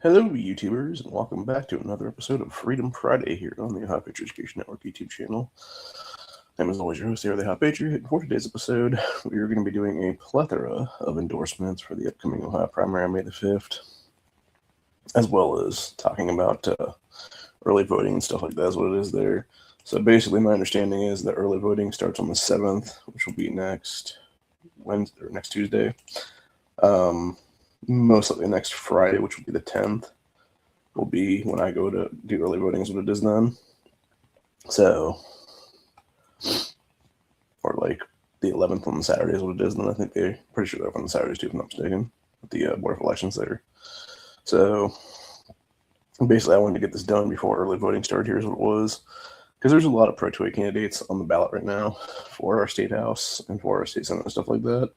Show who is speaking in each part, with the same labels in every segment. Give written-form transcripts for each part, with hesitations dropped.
Speaker 1: Hello, YouTubers, and welcome back to another episode of Freedom Friday here on the Ohio Patriot Education Network YouTube channel. I'm, as always, your host here, the Ohio Patriot, and for today's episode, we are going to be doing a plethora of endorsements for the upcoming Ohio primary on May the 5th, as well as talking about early voting and stuff like that is what it is there. So basically, my understanding is that early voting starts on the 7th, which will be next Wednesday or next Tuesday. Most likely next Friday, which will be the 10th, will be when I go to do early voting is what it is then. So, or like the 11th on Saturday is what it is then. I think they're pretty sure they're open on Saturdays too, if I'm not mistaken, with the Board of Elections there. So, basically, I wanted to get this done before early voting started. Here's what it was. Because there's a lot of pro-2A candidates on the ballot right now for our state house and for our state senate and stuff like that,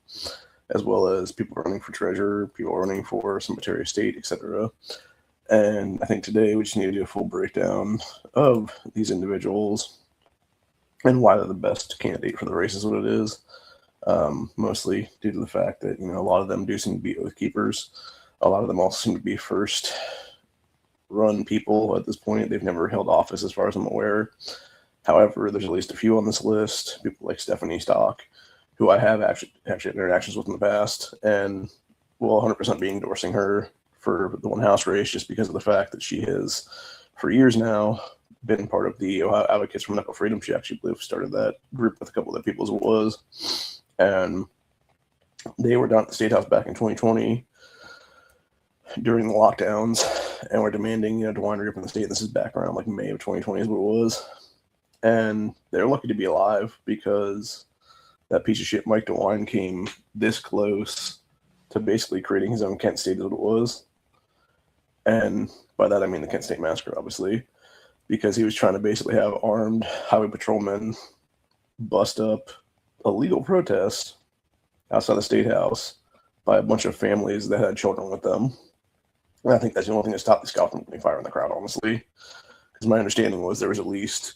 Speaker 1: as well as people running for treasurer, people running for Secretary of State, etc. And I think today we just need to do a full breakdown of these individuals and why they're the best candidate for the race is what it is. Mostly due to the fact that, a lot of them do seem to be oath keepers. A lot of them also seem to be first run people at this point. They've never held office as far as I'm aware. However, there's at least a few on this list, people like Stephanie Stock, who I have actually had interactions with in the past, and will 100% be endorsing her for the one house race just because of the fact that she has, for years now, been part of the Ohio Advocates for Medical Freedom. She actually, I believe, started that group with a couple of the people as it was, and they were down at the State House back in 2020 during the lockdowns, and were demanding, DeWine reopen the state. This is back around like May of 2020 is what it was, and they're lucky to be alive because that piece of shit Mike DeWine came this close to basically creating his own Kent State as what it was. And by that I mean the Kent State Massacre, obviously, because he was trying to basically have armed highway patrolmen bust up a legal protest outside the State House by a bunch of families that had children with them. And I think that's the only thing that stopped these cops from opening fire in the crowd, honestly. Because my understanding was there was at least,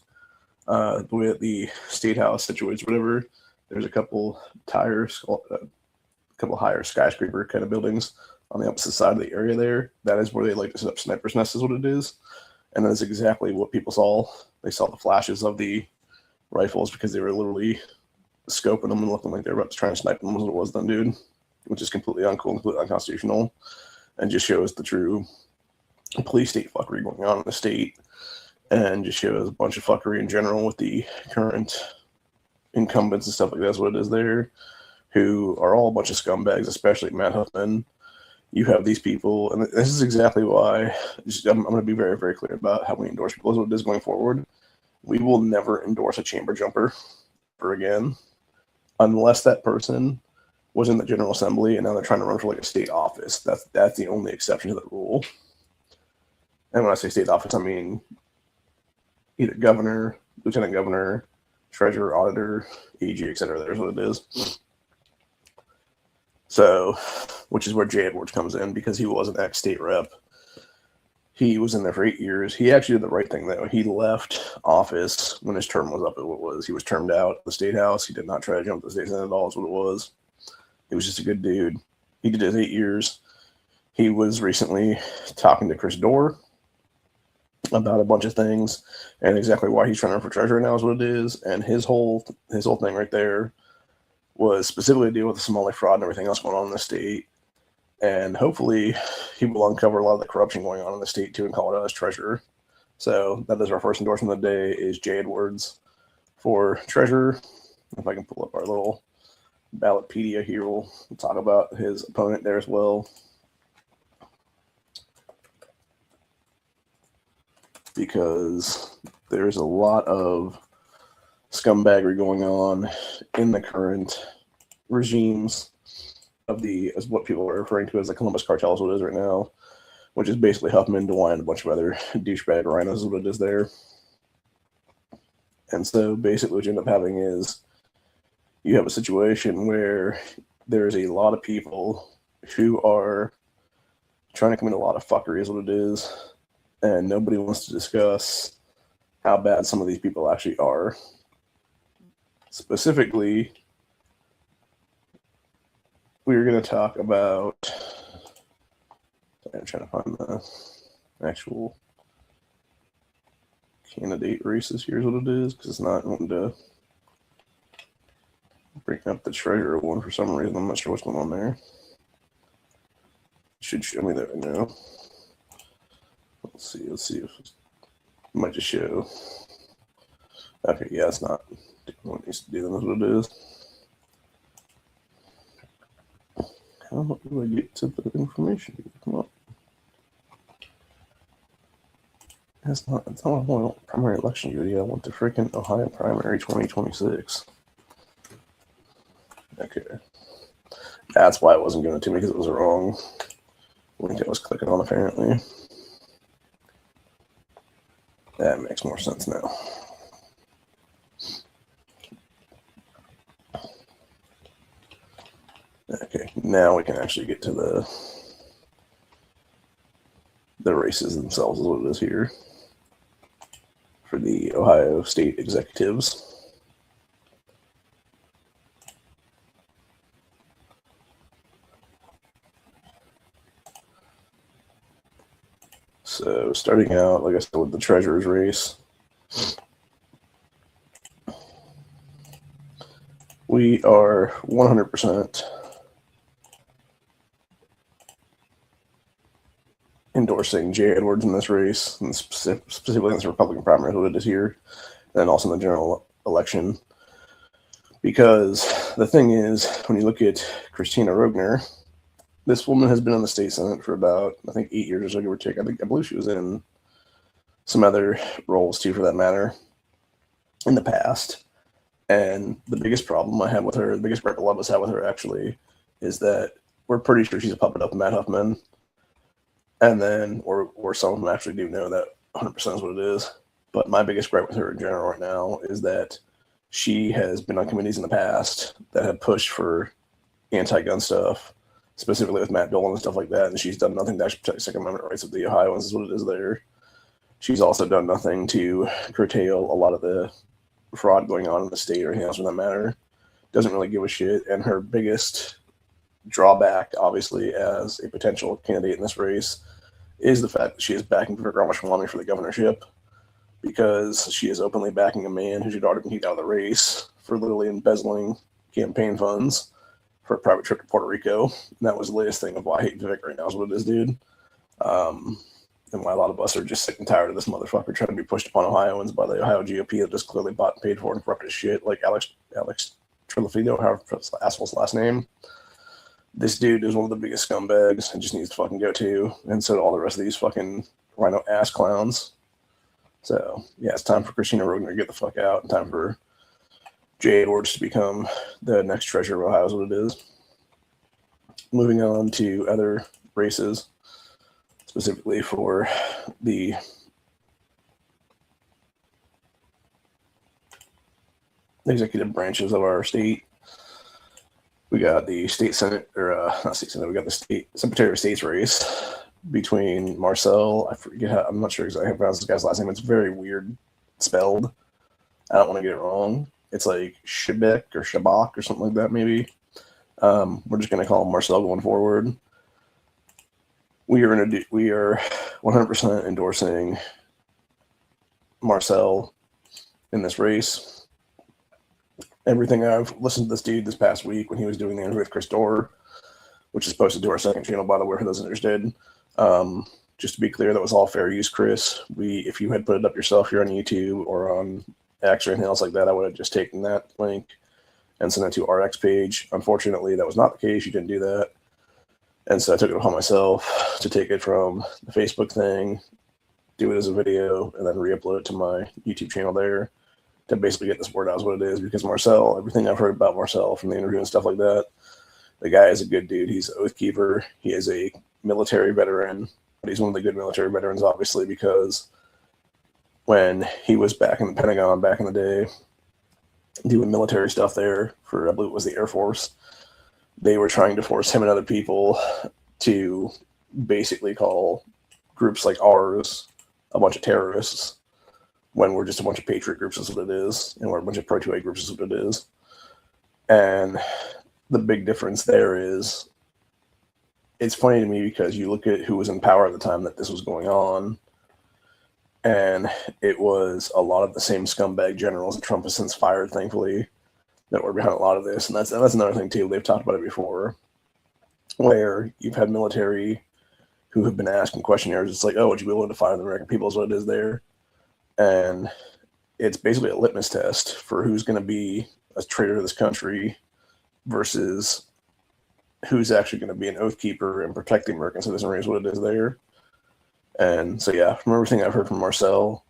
Speaker 1: the way that the State House situates, whatever, there's a couple higher skyscraper kind of buildings on the opposite side of the area there. That is where they like to set up sniper's nests is what it is. And that's exactly what people saw. They saw the flashes of the rifles because they were literally scoping them and looking like they were about to try and snipe them as it was then, dude. Which is completely uncool, completely unconstitutional, and just shows the true police state fuckery going on in the state, and just shows a bunch of fuckery in general with the current incumbents and stuff like that's what it is there, who are all a bunch of scumbags, especially Matt Huffman. You have these people, and this is exactly why I'm going to be very, very clear about how we endorse people as what it is going forward. We will never endorse a chamber jumper ever again, unless that person was in the General Assembly and now they're trying to run for like a state office. That's the only exception to the rule. And when I say state office, I mean either governor, lieutenant governor, treasurer, auditor, AG, etc. There's what it is. So, which is where Jay Edwards comes in because he was an ex-state rep. He was in there for 8 years. He actually did the right thing, though. He left office when his term was up. It was he was termed out at the State House. He did not try to jump the state senate at all. Is what it was. He was just a good dude. He did his 8 years. He was recently talking to Chris Dorr about a bunch of things and exactly why he's trying to run for treasurer now is what it is. And his whole thing right there was specifically to deal with the Somali fraud and everything else going on in the state. And hopefully he will uncover a lot of the corruption going on in the state too and call it out as treasurer. So that is our first endorsement of the day is Jay Edwards for treasurer. If I can pull up our little Ballotpedia here, we'll talk about his opponent there as well. Because there's a lot of scumbaggery going on in the current regimes of as what people are referring to as the Columbus Cartel is what it is right now, which is basically Huffman, DeWine, and a bunch of other douchebag rhinos is what it is there. And so basically what you end up having is you have a situation where there's a lot of people who are trying to commit a lot of fuckery is what it is, and nobody wants to discuss how bad some of these people actually are. Specifically, we're going to talk about I'm trying to find the actual candidate races. Here's what it is, because it's not wanting to bring up the treasurer one for some reason. I'm not sure what's going on there. It should show me that right now. Let's see if it might just show. Okay, yeah, it's not what it needs to do. That's what it is. How do I get to the information? Come on. It's not a primary election duty. I want the freaking Ohio primary 2026. Okay. That's why it wasn't going to me, because it was the wrong link I was clicking on, apparently. That makes more sense now. Okay, now we can actually get to the races themselves, is what it is here for the Ohio state executives. So starting out, like I said, with the treasurer's race, we are 100% endorsing Jay Edwards in this race, and specifically in this Republican primary, what it is here, and also in the general election. Because the thing is, when you look at Christina Rogner, this woman has been in the state senate for about, I think, 8 years or so, give or take. I believe she was in some other roles too, for that matter, in the past. And the biggest problem I have with her, the biggest gripe a lot of us have with her actually, is that we're pretty sure she's a puppet of Matt Huffman. And then, or some of them actually do know that 100% is what it is. But my biggest gripe with her in general right now is that she has been on committees in the past that have pushed for anti-gun stuff, specifically with Matt Dolan and stuff like that, and she's done nothing to actually protect Second Amendment rights of the Ohioans, is what it is there. She's also done nothing to curtail a lot of the fraud going on in the state or anything else for that matter. Doesn't really give a shit, and her biggest drawback, obviously, as a potential candidate in this race, is the fact that she is backing Vivek Ramaswamy for the governorship, because she is openly backing a man who should already been kicked out of the race for literally embezzling campaign funds for a private trip to Puerto Rico. And that was the latest thing of why I hate Vivek right now, is what it is, dude. And why a lot of us are just sick and tired of this motherfucker trying to be pushed upon Ohioans by the Ohio GOP that just clearly bought and paid for and corrupted shit, like Alex Trillifito, however that's the asshole's last name. This dude is one of the biggest scumbags and just needs to fucking go too. And so do all the rest of these fucking rhino ass clowns. So, yeah, it's time for Christina Rogner to get the fuck out, and time for Jay Edwards to become the next treasurer of Ohio, is what it is. Moving on to other races, specifically for the executive branches of our state. We got the state senate, or not state senate, we got the state secretary of state's race between Marcel, I forget how, I'm not sure exactly how to pronounce this guy's last name. It's very weird spelled. I don't want to get it wrong. It's like Shebek or Shabak or something like that, maybe. We're just going to call him Marcel going forward. We are 100% endorsing Marcel in this race. Everything I've listened to this dude this past week when he was doing the interview with Chris Dorr, which is posted to our second channel, by the way, for those interested. Just to be clear, that was all fair use, Chris. If you had put it up yourself here on YouTube or on X or anything else like that, I would have just taken that link and sent it to our X page. Unfortunately, that was not the case. You didn't do that. And so I took it upon myself to take it from the Facebook thing, do it as a video, and then re-upload it to my YouTube channel there to basically get this word out as what it is. Because Marcel, everything I've heard about Marcel from the interview and stuff like that, the guy is a good dude. He's an oath keeper. He is a military veteran, but he's one of the good military veterans, obviously, because when he was back in the Pentagon back in the day doing military stuff there for, I believe it was the Air Force, they were trying to force him and other people to basically call groups like ours a bunch of terrorists when we're just a bunch of patriot groups, is what it is, and we're a bunch of pro-2A groups, is what it is. And the big difference there is it's funny to me because you look at who was in power at the time that this was going on, and it was a lot of the same scumbag generals that Trump has since fired, thankfully, that were behind a lot of this. And that's another thing too. They've talked about it before, where you've had military who have been asking questionnaires. It's like, oh, would you be willing to fire the American people? Is what it is there, and it's basically a litmus test for who's going to be a traitor to this country versus who's actually going to be an oath keeper and protect the American citizenry is what it is there. And so, yeah, from everything I've heard from Marcel,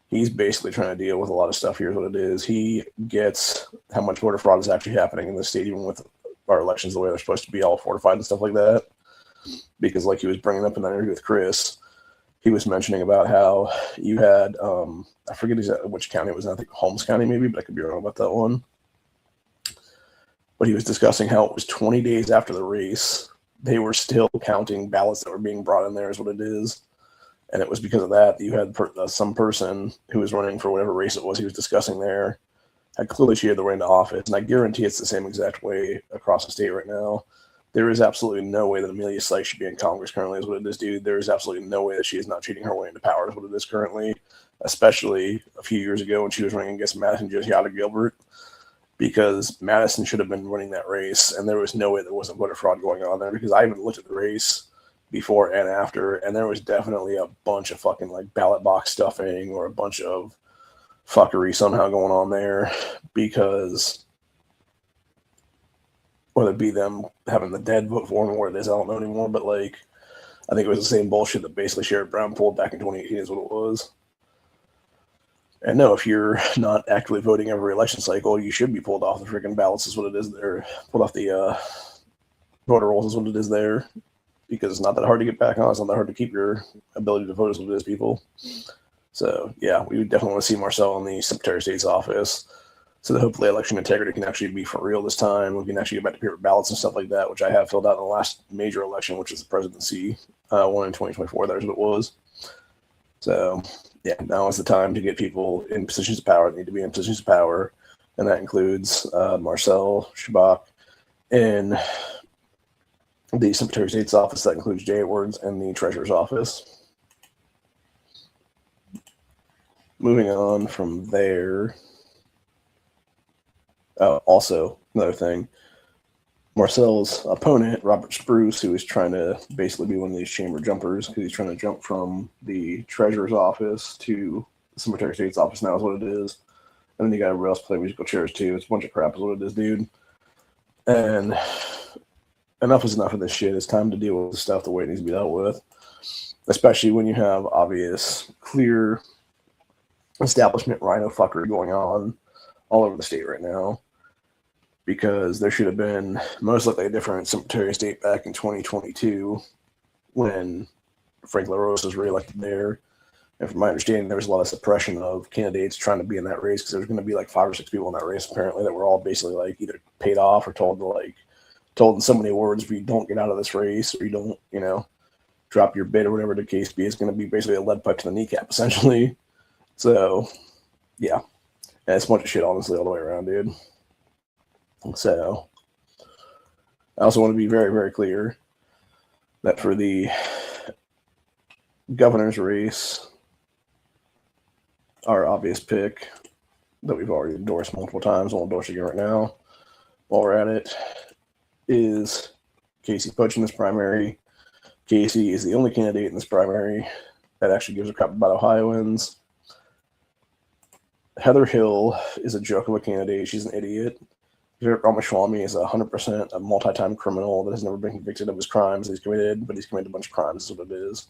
Speaker 1: he's basically trying to deal with a lot of stuff. Here's what it is. He gets how much voter fraud is actually happening in the state, even with our elections the way they're supposed to be, all fortified and stuff like that. Because like he was bringing up in that interview with Chris, he was mentioning about how you had, I forget exactly which county it was, I think Holmes County maybe, but I could be wrong about that one. But he was discussing how it was 20 days after the race, they were still counting ballots that were being brought in there is what it is. And it was because of that you had some person who was running for whatever race it was he was discussing there, had clearly cheated their way into office. And I guarantee it's the same exact way across the state right now. There is absolutely no way that Amelia Sykes should be in Congress currently is what it is, dude. There is absolutely no way that she is not cheating her way into power is what it is currently, especially a few years ago when she was running against Madison Josiah Gilbert, because Madison should have been running that race, and there was no way there wasn't voter fraud going on there, because I even looked at the race before and after, and there was definitely a bunch of fucking like ballot box stuffing or a bunch of fuckery somehow going on there, because whether it be them having the dead vote for him or what it is, I don't know anymore, but like I think it was the same bullshit that basically Sherrod Brown pulled back in 2018 is what it was. And no, if you're not actively voting every election cycle, you should be pulled off the freaking ballots is what it is there. Pulled off the voter rolls is what it is there. Because it's not that hard to get back on. It's not that hard to keep your ability to vote is what it is, people. So, yeah, we would definitely want to see Marcel in the Secretary of State's office so that hopefully election integrity can actually be for real this time. We can actually get back to paper ballots and stuff like that, which I have filled out in the last major election, which is the presidency one in 2024. That is what it was. So, yeah, now is the time to get people in positions of power that need to be in positions of power. And that includes Marcel Shabak and the Secretary of State's office. That includes Jay Edwards and the Treasurer's office. Moving on from there. Also, another thing. Marcel's opponent, Robert Spruce, who is trying to basically be one of these chamber jumpers because he's trying to jump from the Treasurer's office to the Secretary of State's office now is what it is. And then you got everybody else play musical chairs too. It's a bunch of crap is what it is, dude. And enough is enough of this shit. It's time to deal with the stuff the way it needs to be dealt with, especially when you have obvious, clear establishment rhino fuckery going on all over the state right now. Because there should have been most likely a different Secretary of State back in 2022 when Frank LaRose was reelected there. And from my understanding, there was a lot of suppression of candidates trying to be in that race because there was going to be like 5 or 6 people in that race apparently that were all basically like either paid off or told in so many words, if you don't get out of this race or you don't, drop your bid or whatever the case be, it's going to be basically a lead pipe to the kneecap essentially. So, yeah, and it's a bunch of shit honestly all the way around, dude. So, I also want to be very, very clear that for the governor's race, our obvious pick that we've already endorsed multiple times, we'll endorse again right now while we're at it, is Casey Putch in this primary. Casey is the only candidate in this primary that actually gives a crap about Ohioans. Heather Hill is a joke of a candidate. She's an idiot. Ramaswamy is 100% a multi-time criminal that has never been convicted of his crimes that he's committed, but he's committed a bunch of crimes is what it is.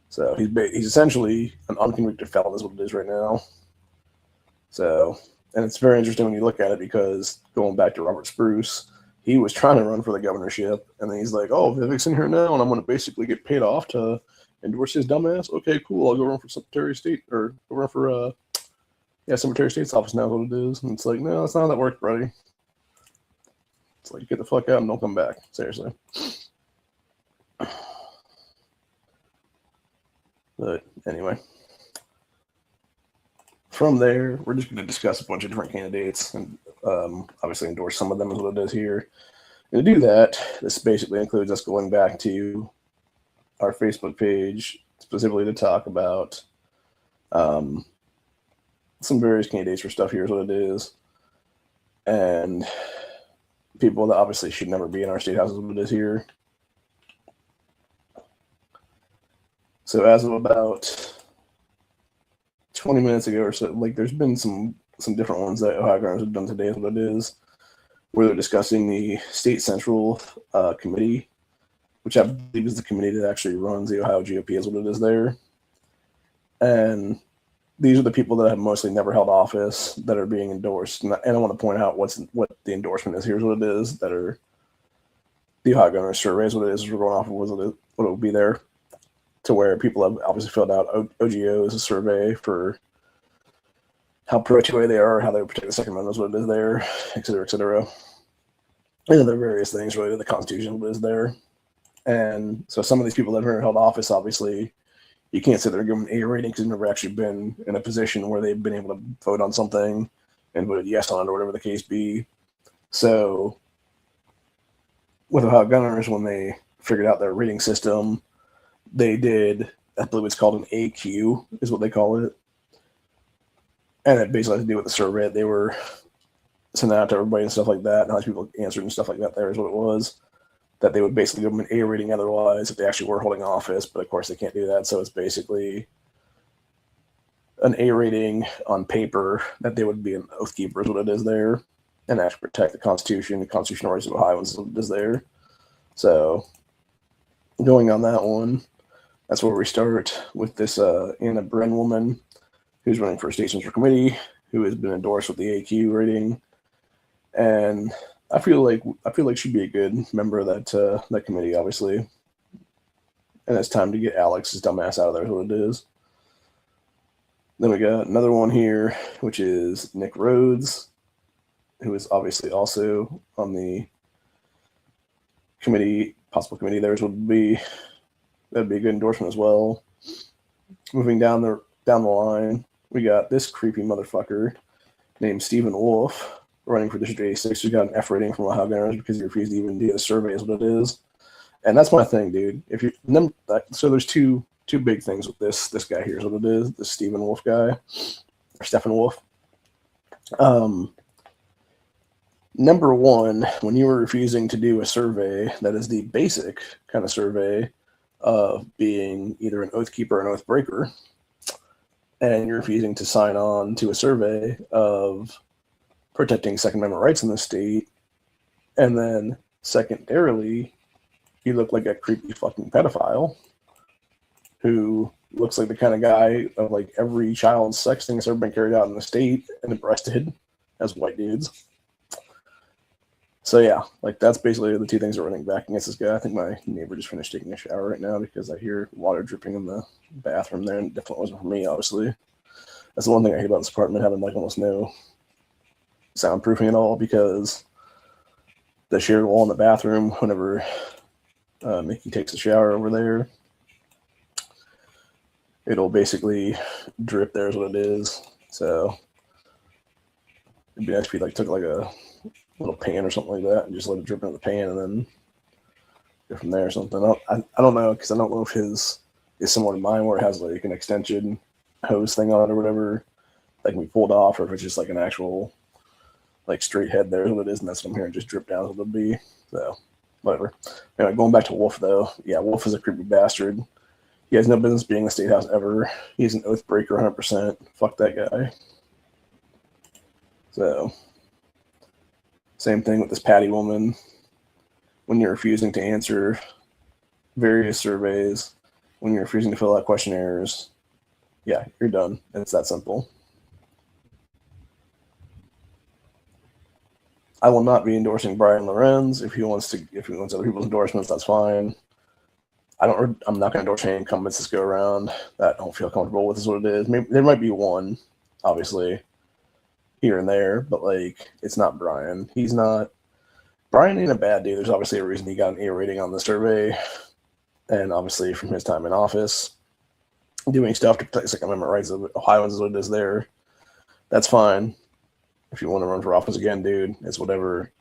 Speaker 1: So he's essentially an unconvicted felon is what it is right now. So, and it's very interesting when you look at it because going back to Robert Spruce, he was trying to run for the governorship, and then he's like, oh, Vivek's in here now, and I'm going to basically get paid off to endorse his dumbass. Okay, cool, I'll go run for Secretary of State, or go run for, Secretary of State's office now is what it is. And it's like, no, that's not how that works, buddy. It's like, get the fuck out and don't come back. Seriously. But anyway. From there, we're just going to discuss a bunch of different candidates and obviously endorse some of them is what it is here. And to do that, this basically includes us going back to our Facebook page specifically to talk about some various candidates for stuff. Here's what it is. And people that obviously should never be in our state house is what it is here. So as of about 20 minutes ago or so, like there's been some different ones that Ohio governors have done today is what it is, where they're discussing the State Central Committee, which I believe is the committee that actually runs the Ohio GOP is what it is there. And these are the people that have mostly never held office that are being endorsed. And I want to point out what the endorsement is. Here's what it is that are the Ohio Governor's survey is what it is. We're going off of what it will be there, to where people have obviously filled out OGOs, a survey for how pro-2A they are, how they would protect the Second Amendment is what it is there, et cetera, et cetera. And other various things related to the Constitution is there. And so some of these people that have never held office, obviously, you can't sit there and give them an A rating because they've never actually been in a position where they've been able to vote on something and voted yes on it or whatever the case be. So with Ohio Governors, when they figured out their rating system, they did, I believe it's called an AQ, is what they call it. And it basically has to do with the survey that they were sending out to everybody and stuff like that, and how people answered and stuff like that there is what it was. That they would basically give them an A rating otherwise if they actually were holding office, but of course they can't do that. So it's basically an A rating on paper that they would be an oath keeper is what it is there, and actually protect the Constitution, the constitutional rights of Ohioans is what it is there. So going on that one, that's where we start with this Anna Bren woman who's running for State Central Committee, who has been endorsed with the AQ rating, and I feel like she'd be a good member of that committee, obviously. And it's time to get Alex's dumbass out of there, is what it is. Then we got another one here, which is Nick Rhodes, who is obviously also on the committee, possible committee. That'd be a good endorsement as well. Moving down the line, we got this creepy motherfucker named Stephen Wolf, running for District 86, who got an F rating from Ohio Governors because he refused to even do the survey is what it is. And that's my thing, dude. If you so there's two big things with this guy here is what it is, this Stephen Wolf guy, or Stephen Wolf. Number one, when you were refusing to do a survey that is the basic kind of survey of being either an oath keeper or an oath breaker, and you're refusing to sign on to a survey of protecting Second Amendment rights in the state, and then secondarily, you look like a creepy fucking pedophile who looks like the kind of guy of like every child's sex thing that's ever been carried out in the state and arrested as white dudes. So yeah, like that's basically the two things that are running back against this guy. I think my neighbor just finished taking a shower right now because I hear water dripping in the bathroom there, and it definitely wasn't for me, obviously. That's the one thing I hate about this apartment, having like almost no soundproofing at all, because the shared wall in the bathroom, whenever Mickey takes a shower over there, it'll basically drip there is what it is. So it'd be nice if you like took like a little pan or something like that and just let it drip into the pan and then go from there or something. I don't know, because I don't know if his is similar to mine where it has like an extension hose thing on it or whatever that can be pulled off, or if it's just like an actual like straight head there is what it is, and that's what I'm hearing just drip down as it'll be. So whatever. Anyway, going back to Wolf though, yeah, Wolf is a creepy bastard. He has no business being in the state house ever. He's an oath breaker 100%. Fuck that guy. So same thing with this Patty woman. When you're refusing to answer various surveys, when you're refusing to fill out questionnaires, yeah, you're done. It's that simple. I will not be endorsing Brian Lorenz. If he wants other people's endorsements, that's fine. I'm not going to endorse any incumbents this go around that I don't feel comfortable with. Is what it is. Maybe there might be one, obviously, here and there, but like it's not Brian. Brian ain't a bad dude. There's obviously a reason he got an A rating on the survey, and obviously from his time in office, doing stuff to protect Second Amendment rights of Ohioans is what it is there. That's fine. If you want to run for office again, dude, it's whatever.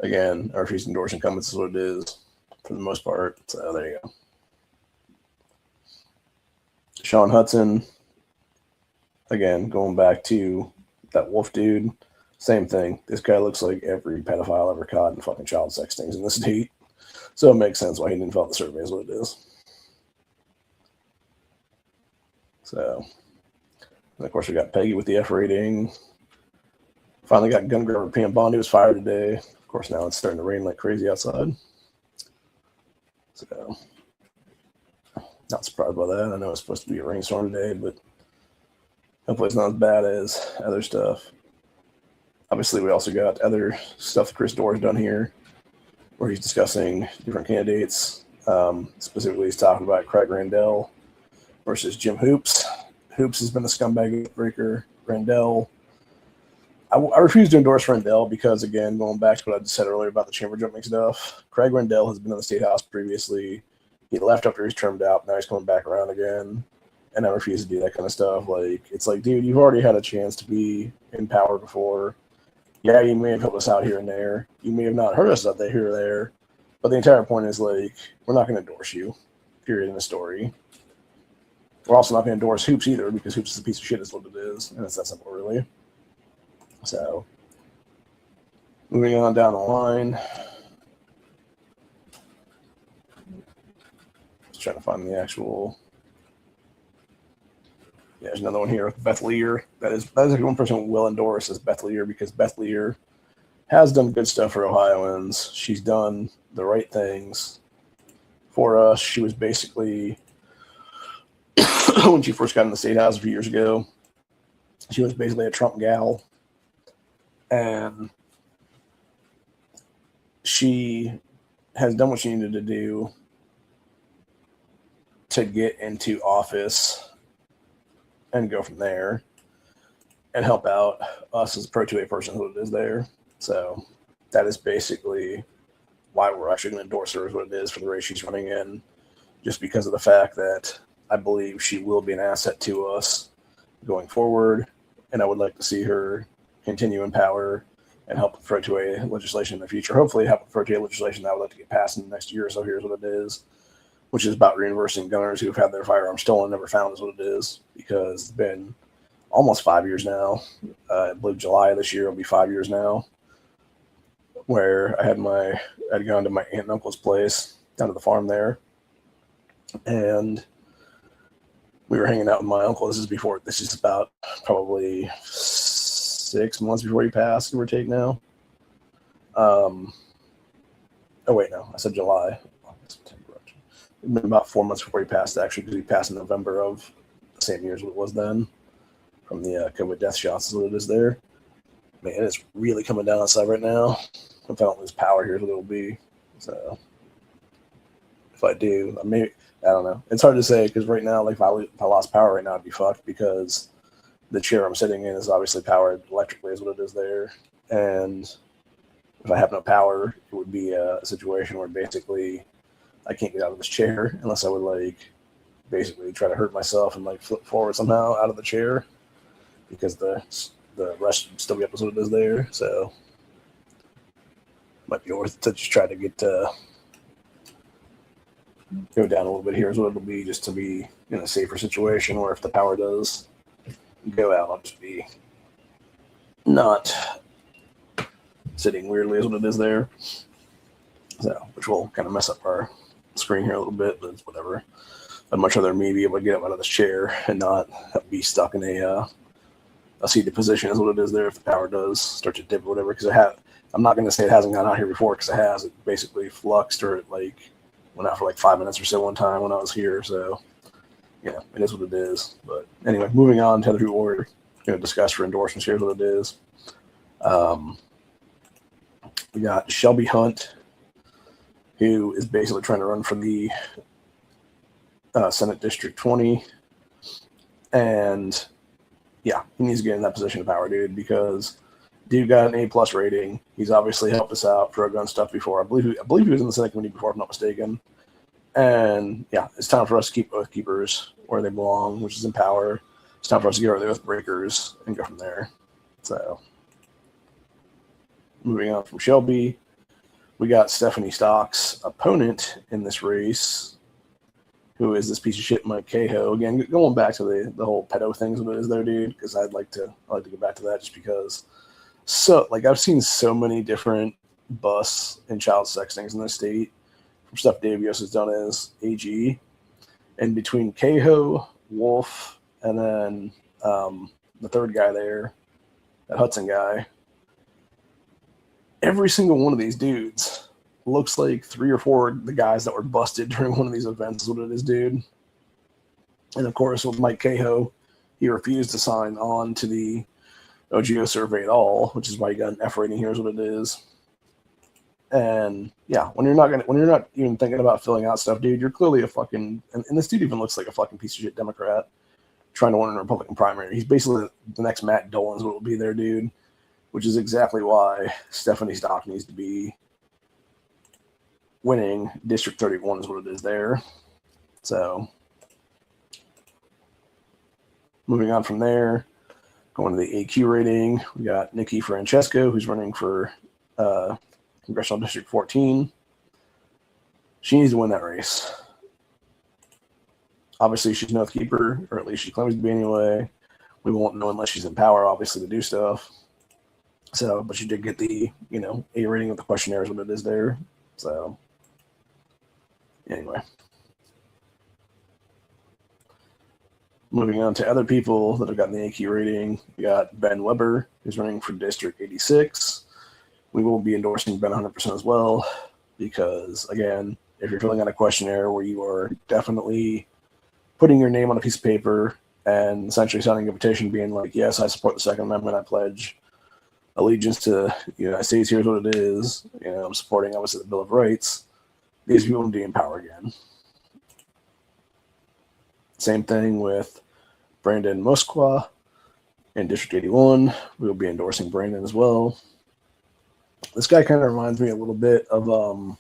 Speaker 1: Again, Murphy's endorsing comments is what it is for the most part. So there you go. Sean Hudson, again, going back to that Wolf dude, same thing. This guy looks like every pedophile ever caught in fucking child sex things in the state. So it makes sense why he didn't fill out the survey is what it is. So, and of course, we got Peggy with the F rating. Finally got gun grabber Pam Bondi was fired today. Of course, now it's starting to rain like crazy outside. So, not surprised by that. I know it's supposed to be a rainstorm today, but hopefully it's not as bad as other stuff. Obviously, we also got other stuff that Chris Doerr's done here, where he's discussing different candidates. Specifically, he's talking about Craig Randall versus Jim Hoops. Hoops has been a scumbag breaker. Randall, I refuse to endorse Randall because, again, going back to what I said earlier about the chamber jumping stuff, Craig Randall has been in the state house previously. He left after he's termed out. Now he's coming back around again. And I refuse to do that kind of stuff. Like, it's like, dude, you've already had a chance to be in power before. Yeah, you may have helped us out here and there. You may have not hurt us out there here or there. But the entire point is, like, we're not going to endorse you, period, in the story. We're also not going to endorse Hoops either because Hoops is a piece of shit is what it is. And it's that simple, really. So, moving on down the line. Just trying to find the actual... Yeah, there's another one here with Beth Lear. That is actually one person will endorse is Beth Lear because Beth Lear has done good stuff for Ohioans. She's done the right things for us. She was basically, when she first got in the state house a few years ago, she was basically a Trump gal. And she has done what she needed to do to get into office and go from there and help out us as a Pro 2A person who it is there. So that is basically why we're actually going to endorse her is what it is for the race she's running in, just because of the fact that I believe she will be an asset to us going forward. And I would like to see her continue in power and help with Pro 2A legislation in the future. Hopefully help with Pro 2A legislation that I would like to get passed in the next year or so. Here's what it is, which is about reimbursing gunners who have had their firearms stolen and never found is what it is, because it's been almost 5 years now. I believe July of this year will be 5 years now, where I'd gone to my aunt and uncle's place down to the farm there, and we were hanging out with my uncle. This is about probably 6 months before he passed, give or take now. Oh wait, no, I said July. It's been about 4 months before he passed, actually, because he passed in November of the same year as what it was then, from the COVID death shots is what it is there. Man, it's really coming down outside right now. If I don't lose power, here's what it'll be. So, if I do, I don't know. It's hard to say, because right now, like, if I lost power right now, I'd be fucked, because the chair I'm sitting in is obviously powered electrically is what it is there. And if I have no power, it would be a situation where basically I can't get out of this chair unless I would, like, basically try to hurt myself and, like, flip forward somehow out of the chair, because the rest would still be up as what it is there. So might be worth it to just try to get go down a little bit. Here's what it'll be, just to be in a safer situation where if the power does go out, I'll just be not sitting weirdly is what it is there. So, which will kind of mess up our screen here a little bit, but it's whatever. I'd much rather me be able to get up out of this chair and not be stuck in a seated position is what it is there if the power does start to dip or whatever. Because I'm not going to say it hasn't gone out here before, because it has. It basically fluxed, or it like went out for like 5 minutes or so one time when I was here. So yeah, it is what it is. But anyway, moving on to who we're going to discuss for endorsements. Here's what it is. We got Shelby Hunt, who is basically trying to run for the Senate District 20. And yeah, he needs to get in that position of power, dude, because dude got an A+ rating. He's obviously helped us out for gun stuff before. I believe he was in the Senate committee before, if I'm not mistaken. And yeah, it's time for us to keep oath keepers where they belong, which is in power. It's time for us to get rid of the oath breakers and go from there. So moving on from Shelby, we got Stephanie Stock's opponent in this race, who is this piece of shit Mike Cahoe. Again, going back to the whole pedo things what it is there, dude, because I'd like to get back to that just because. So, like, I've seen so many different busts and child sex things in the state from stuff Dave Yost has done as AG. And between Cahoe, Wolf, and then the third guy there, that Hudson guy, every single one of these dudes looks like 3 or 4 of the guys that were busted during one of these events is what it is, dude. And of course, with Mike Cahoe, he refused to sign on to the OGO survey at all, which is why you got an F rating here is what it is. And yeah, when you're not even thinking about filling out stuff, dude, you're clearly a fucking, and this dude even looks like a fucking piece of shit Democrat trying to win a Republican primary. He's basically the next Matt Dolan's what will be there, dude, which is exactly why Stephanie Stock needs to be winning District 31 is what it is there. So moving on from there, going to the AQ rating, we got Nikki Francesco, who's running for Congressional District 14. She needs to win that race. Obviously, she's an oath keeper, or at least she claims to be anyway. We won't know unless she's in power, obviously, to do stuff. So, but she did get the, A rating with the questionnaire is what it is there. So, anyway. Moving on to other people that have gotten the AQ rating, we got Ben Weber, who's running for District 86. We will be endorsing Ben 100% as well, because, again, if you're filling out a questionnaire where you are definitely putting your name on a piece of paper and essentially signing a petition being like, yes, I support the Second Amendment, I pledge allegiance to the United States, here's what it is, I'm supporting, obviously, the Bill of Rights, these people will be in power again. Same thing with Brandon Moskwa in District 81. We'll be endorsing Brandon as well. This guy kind of reminds me a little bit of,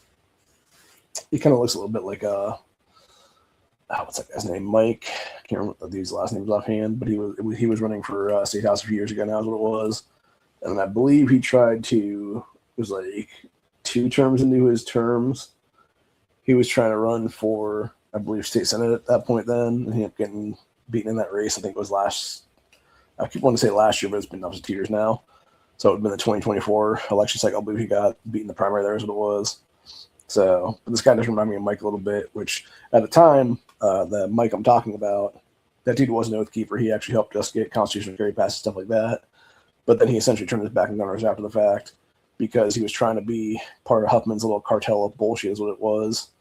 Speaker 1: he kind of looks a little bit like, what's that guy's name? Mike. I can't remember these last names offhand, but he was running for State House a few years ago now is what it was. And I believe he tried to, it was like 2 terms into his terms. He was trying to run for, I believe, State Senate at that point then, and he ended up getting beaten in that race. I think it was I keep wanting to say last year, but it's been up to 2 years now. So it would have been the 2024 election cycle. I believe he got beaten in the primary there is what it was. So but this guy does remind me of Mike a little bit, which at the time, the Mike I'm talking about, that dude was an oath keeper. He actually helped us get constitutional carry passes, stuff like that. But then he essentially turned his back on gunners after the fact because he was trying to be part of Huffman's little cartel of bullshit is what it was.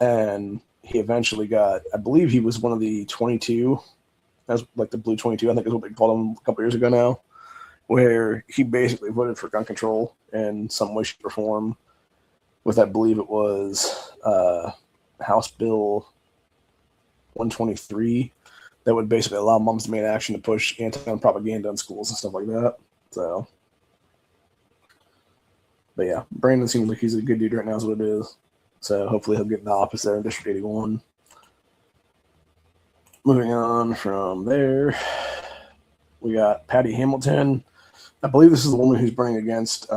Speaker 1: And he eventually got, I believe he was one of the 22, that's like the Blue 22, I think is what they called him a couple years ago now, where he basically voted for gun control in some way, shape, or form with, I believe it was House Bill 123 that would basically allow moms to make action to push anti-gun propaganda in schools and stuff like that. So, but yeah, Brandon seems like he's a good dude right now is what it is. So hopefully he'll get in the office there in District 81. Moving on from there, we got Patty Hamilton. I believe this is the woman who's running against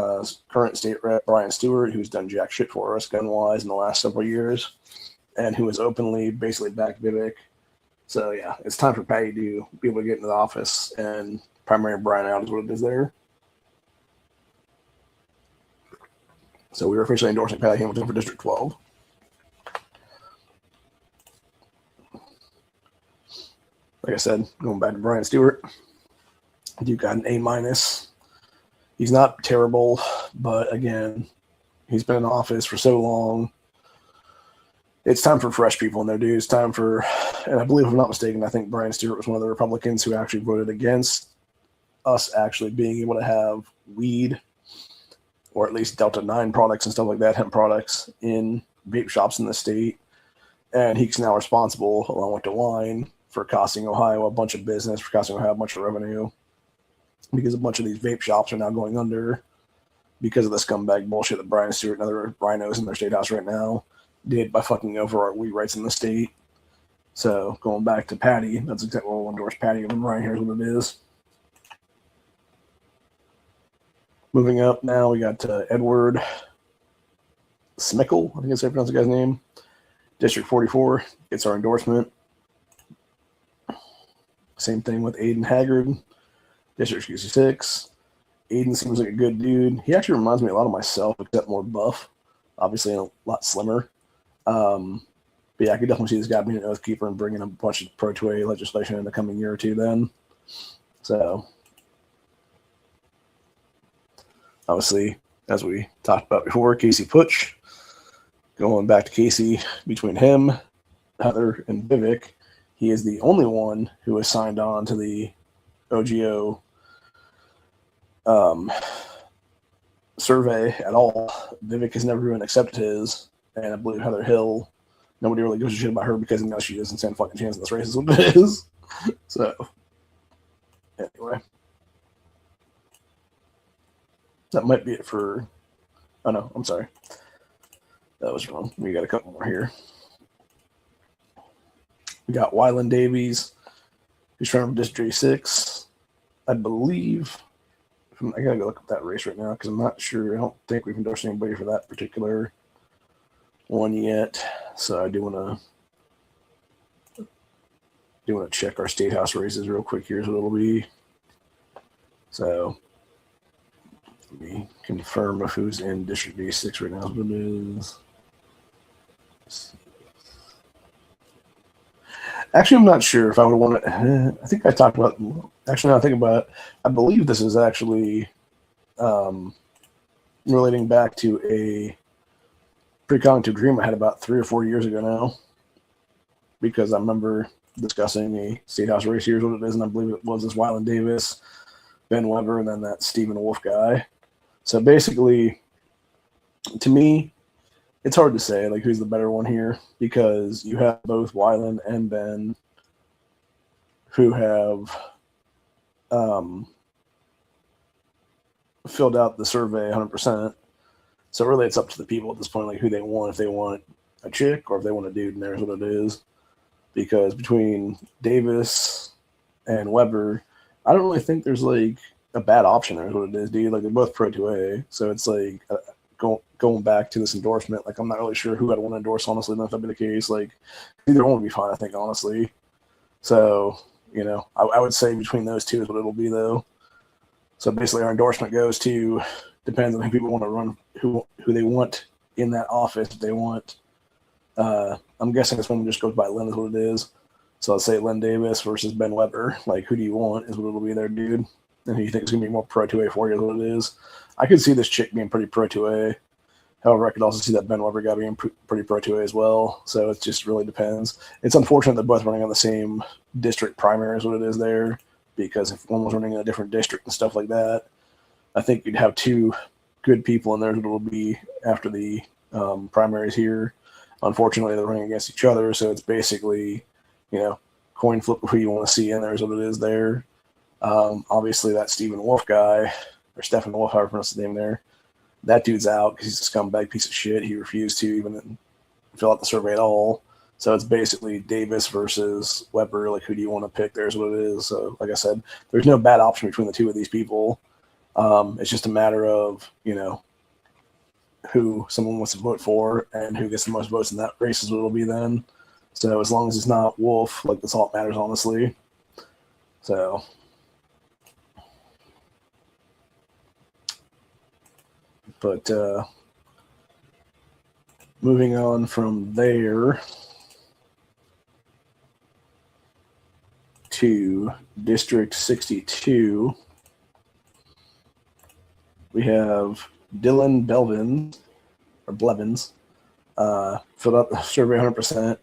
Speaker 1: current state rep Brian Stewart, who's done jack shit for us gun-wise in the last several years, and who has openly basically backed Vivek. So yeah, it's time for Patty to be able to get into the office and primary Brian out is what it is there. So we are officially endorsing Patty Hamilton for District 12. Like I said, going back to Brian Stewart, Duke got an A-. He's not terrible, but again, he's been in office for so long. It's time for fresh people in there, dude. It's time for, and I believe if I'm not mistaken, I think Brian Stewart was one of the Republicans who actually voted against us actually being able to have weed or at least Delta 9 products and stuff like that, hemp products, in vape shops in the state. And he's now responsible, along with DeWine, for costing Ohio a bunch of business, for costing Ohio a bunch of revenue, because a bunch of these vape shops are now going under because of the scumbag bullshit that Brian Stewart and other rhinos in their state house right now did by fucking over our weed rights in the state. So going back to Patty, that's exactly what we'll endorse Patty and Ryan. Here's what it is. Moving up now, we got Edward Smickle, I think that's how you pronounce the guy's name. District 44 gets our endorsement. Same thing with Aiden Haggard, District 66. Aiden seems like a good dude. He actually reminds me a lot of myself, except more buff. Obviously, a lot slimmer. But yeah, I could definitely see this guy being an oath keeper and bringing a bunch of Pro 2A legislation in the coming year or two then. So, obviously, as we talked about before, Casey Putsch. Going back to Casey, between him, Heather, and Vivek, he is the only one who has signed on to the OGO survey at all. Vivek has never even accepted his, and I believe Heather Hill, nobody really gives a shit about her because she knows she doesn't stand a fucking chance in this race is what it is. So, anyway. That might be it for... Oh, no, I'm sorry. That was wrong. We got a couple more here. We got Wyland Davies, who's from District 6. I believe... I gotta go look at that race right now because I'm not sure. I don't think we've endorsed anybody for that particular one yet. So I do want to check our state house races real quick. Here's what it'll be. So let me confirm of who's in District D6 right now. What it is. Actually, I'm not sure if I would want to. I think I talked about. Actually, now I think about it, I believe this is actually relating back to a pre-cognitive dream I had about 3 or 4 years ago now, because I remember discussing a state house race. Here's what it is, and I believe it was this Wyland Davis, Ben Weber, and then that Stephen Wolf guy. So basically, to me, it's hard to say like who's the better one here because you have both Wyland and Ben who have filled out the survey 100%. So really it's up to the people at this point, like who they want, if they want a chick or if they want a dude, and there's what it is. Because between Davis and Weber, I don't really think there's like a bad option there is what it is, dude. Like they're both Pro 2A. So it's like going back to this endorsement, like I'm not really sure who I'd want to endorse, honestly, if that'd be the case. Like either one would be fine, I think, honestly. So, you know, I would say between those two is what it'll be though. So basically our endorsement goes to, depends on who people want to run, who they want in that office. If they want, I'm guessing this one just goes by Lynn is what it is. So I'll say Lynn Davis versus Ben Weber. Like, who do you want is what it'll be there, dude. And who you think is going to be more Pro 2A for you is what it is. I could see this chick being pretty Pro 2A. However, I could also see that Ben Weber guy being pretty Pro 2A as well. So it just really depends. It's unfortunate they're both running on the same district primary is what it is there. Because if one was running in a different district and stuff like that, I think you'd have two good people in there that will be after the primaries here. Unfortunately, they're running against each other, so it's basically, you know, coin flip who you want to see in there is what it is there. Obviously, that Stephen Wolf guy, or Stephen Wolf, however you pronounce his name there, that dude's out because he's a scumbag piece of shit. He refused to even fill out the survey at all. So it's basically Davis versus Weber. Like, who do you want to pick? There's what it is. So, like I said, there's no bad option between the two of these people. It's just a matter of, you know, who someone wants to vote for and who gets the most votes in that race is what it'll be then. So as long as it's not Wolf, like that's all that matters, honestly. So but moving on from there to District 62, we have Dylan Blevins, filled out the survey 100%.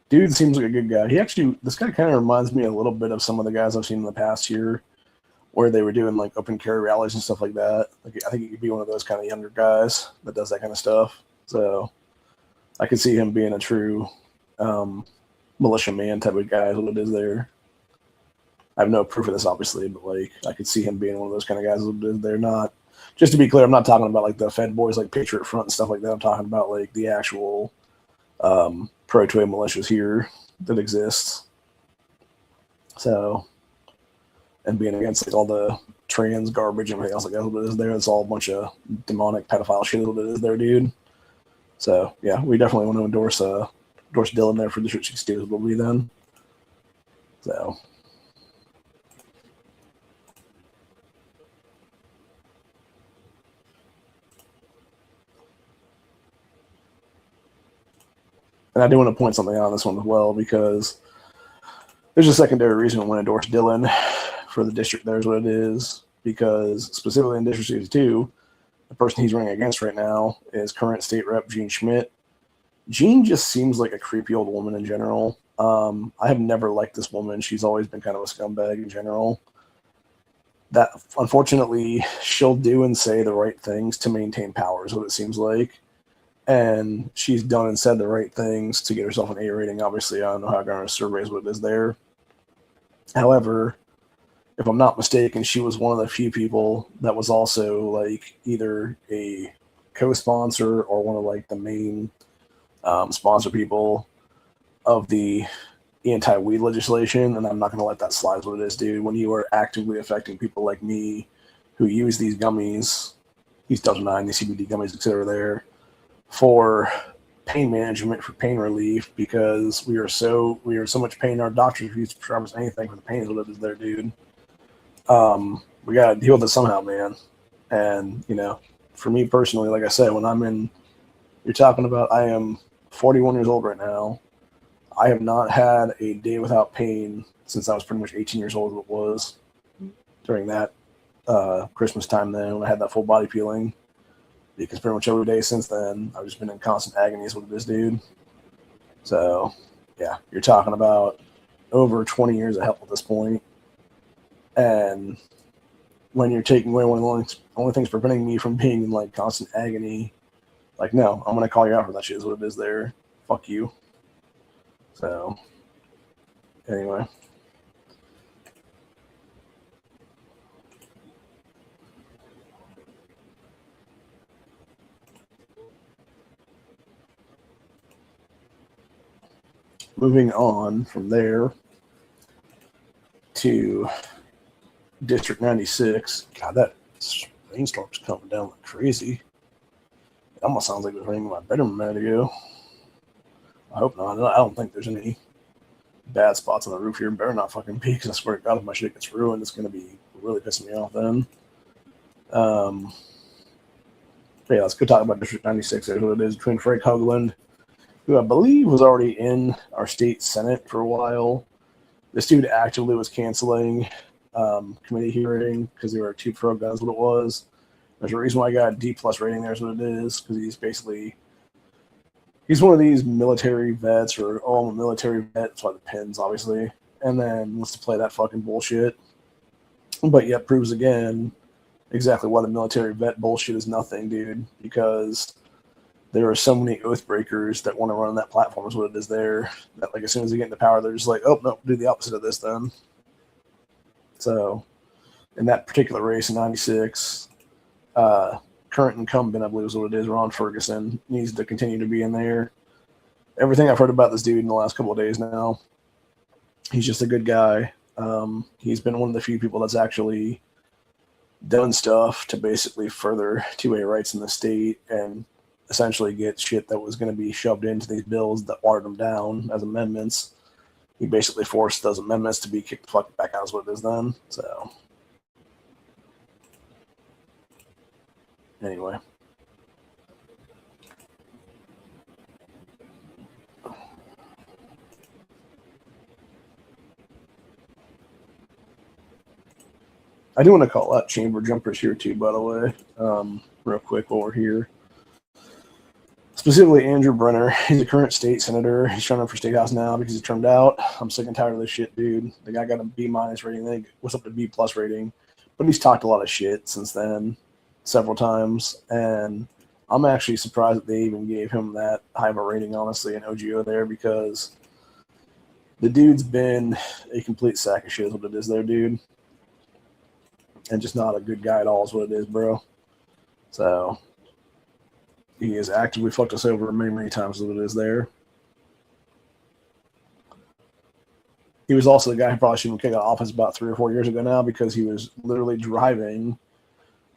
Speaker 1: Dude seems like a good guy. This guy kind of reminds me a little bit of some of the guys I've seen in the past year where they were doing like open carry rallies and stuff like that. Like, I think he could be one of those kind of younger guys that does that kind of stuff. So I could see him being a true militia man type of guy is what it is there. I have no proof of this, obviously, but like I could see him being one of those kind of guys. They're not. Just to be clear, I'm not talking about like the Fed boys, like Patriot Front and stuff like that. I'm talking about like the actual Pro 2A militias here that exists. So, and being against like all the trans garbage and everything else like that, what it is there. It's all a bunch of demonic pedophile shit. What it is there, dude. So yeah, we definitely want to endorse Dylan there for District 62 as well be then. So and I do want to point something out on this one as well, because there's a secondary reason I want to endorse Dylan for the district. There's what it is, because specifically in District 62, the person he's running against right now is current state rep Gene Schmidt. Gene just seems like a creepy old woman in general. I have never liked this woman. She's always been kind of a scumbag in general. That unfortunately, she'll do and say the right things to maintain power, is what it seems like. And she's done and said the right things to get herself an A rating. Obviously, I don't know how Garner surveys what it is there. However, if I'm not mistaken, she was one of the few people that was also like either a co-sponsor or one of like the main sponsor people of the anti-weed legislation. And I'm not going to let that slide what it is, dude. When you are actively affecting people like me who use these gummies, these Delta 9, these CBD gummies, etc., there for pain management, for pain relief, because we are so much pain. Our doctors refuse to prescribe us anything for the pain that is there, dude. We gotta deal with it somehow, man. And for me personally, like I said, you're talking about, I am 41 years old right now. I have not had a day without pain since I was pretty much 18 years old. It was during that Christmas time then, when I had that full body peeling. Because pretty much every day since then, I've just been in constant agony with this dude. So, yeah, you're talking about over 20 years of help at this point. And when you're taking away one of the only things preventing me from being in like constant agony, like, no, I'm gonna call you out for that shit. Is what it is there. Fuck you. So, anyway. Moving on from there to District 96. God, that rainstorm's coming down like crazy. It almost sounds like it was raining in my bedroom a minute ago. I hope not. I don't think there's any bad spots on the roof here. Better not fucking be, because I swear to God, if my shit gets ruined, it's going to be really pissing me off then. Yeah, let's go talk about District 96. There's what it is between Frank Hoagland, who I believe was already in our state senate for a while. This dude actively was canceling committee hearing because they were too pro-guns, what it was. There's a reason why I got a D+ rating there is what it is, because he's one of these military vets, or, I'm a military vet, that's why the pins, obviously, and then wants to play that fucking bullshit. But yet proves again exactly why the military vet bullshit is nothing, dude, because there are so many oath breakers that want to run on that platform is what it is there, that like as soon as they get into power, they're just like, oh, no, do the opposite of this then. So in that particular race in 96, current incumbent, I believe is what it is, Ron Ferguson, needs to continue to be in there. Everything I've heard about this dude in the last couple of days now, he's just a good guy. He's been one of the few people that's actually done stuff to basically further 2A rights in the state and essentially get shit that was going to be shoved into these bills that watered them down as amendments. He basically forced those amendments to be kicked the fuck back out, is what it is then. So, anyway. I do want to call out chamber jumpers here too, by the way, real quick while we're here. Specifically, Andrew Brenner. He's a current state senator. He's trying up for state house now because he turned out. I'm sick and tired of this shit, dude. The guy got a B- rating. I think what's up to B+ rating, but he's talked a lot of shit since then, several times, and I'm actually surprised that they even gave him that high of a rating, honestly, in OGO there, because the dude's been a complete sack of shit, is what it is there, dude. And just not a good guy at all is what it is, bro. So he has actively fucked us over many, many times, is what it is there. He was also the guy who probably should have kicked out office about 3 or 4 years ago now, because he was literally driving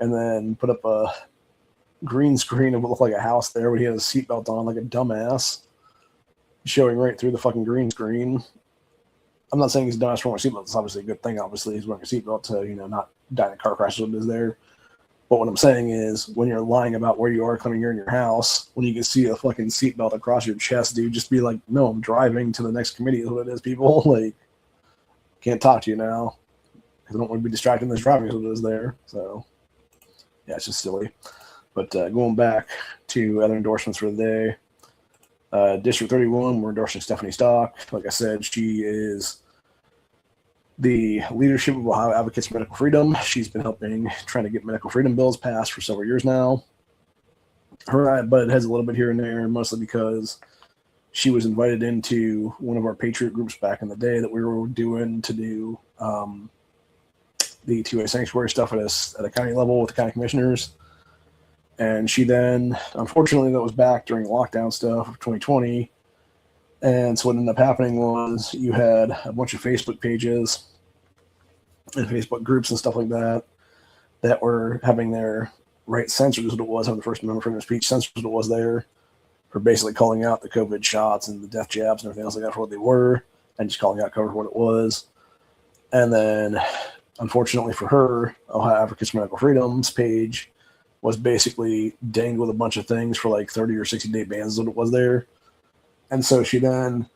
Speaker 1: and then put up a
Speaker 2: green screen of what looked like a house there, but he had a seatbelt on like a dumbass, showing right through the fucking green screen. I'm not saying he's a dumbass for wearing a seatbelt. It's obviously a good thing. Obviously, he's wearing a seatbelt to, not die in a car crash is there. But what I'm saying is, when you're lying about where you are, claiming you're in your house, when you can see a fucking seatbelt across your chest, dude, just be like, no, I'm driving to the next committee is what it is, people. Like, can't talk to you now. I don't want to be distracted in this driving is what it is there. So, yeah, it's just silly. But going back to other endorsements for the day, District 31, we're endorsing Stephanie Stock. Like I said, she is the leadership of Ohio Advocates for Medical Freedom. She's been helping trying to get medical freedom bills passed for several years now. Her and I butted heads a little bit here and there, mostly because she was invited into one of our Patriot groups back in the day that we were doing to do the 2A sanctuary stuff at a county level with the county commissioners. And she then, unfortunately, that was back during lockdown stuff of 2020. And so what ended up happening was you had a bunch of Facebook pages and Facebook groups and stuff like that that were having their rights censored, as what it was, having the First Amendment freedom of speech censored, as what it was there, for basically calling out the COVID shots and the death jabs and everything else like that for what they were, and just calling out COVID for what it was. And then, unfortunately for her, Ohio Advocates for Medical Freedom's page was basically dinged with a bunch of things for like 30 or 60-day bans, is what it was there. And so she then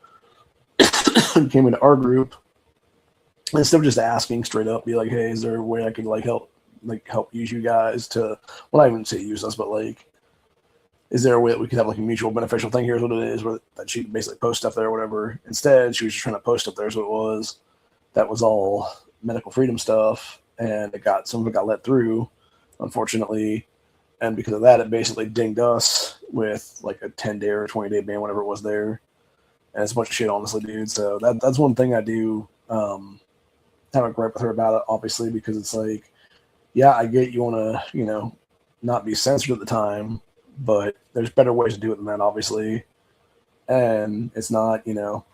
Speaker 2: came into our group, and instead of just asking straight up, be like, "Hey, is there a way I could help use you guys to?" Well, I wouldn't say use us, but like, is there a way that we could have like a mutual beneficial thing? Here's what it is, where that she could basically post stuff there or whatever. Instead, she was just trying to post up there. So it was that was all medical freedom stuff, and some of it got let through, unfortunately. And because of that, it basically dinged us with like a 10-day or 20-day ban, whatever it was there. And it's a bunch of shit, honestly, dude. So that's one thing I do have a gripe with her about it, obviously, because it's like, yeah, I get you want to, not be censored at the time, but there's better ways to do it than that, obviously. And it's not,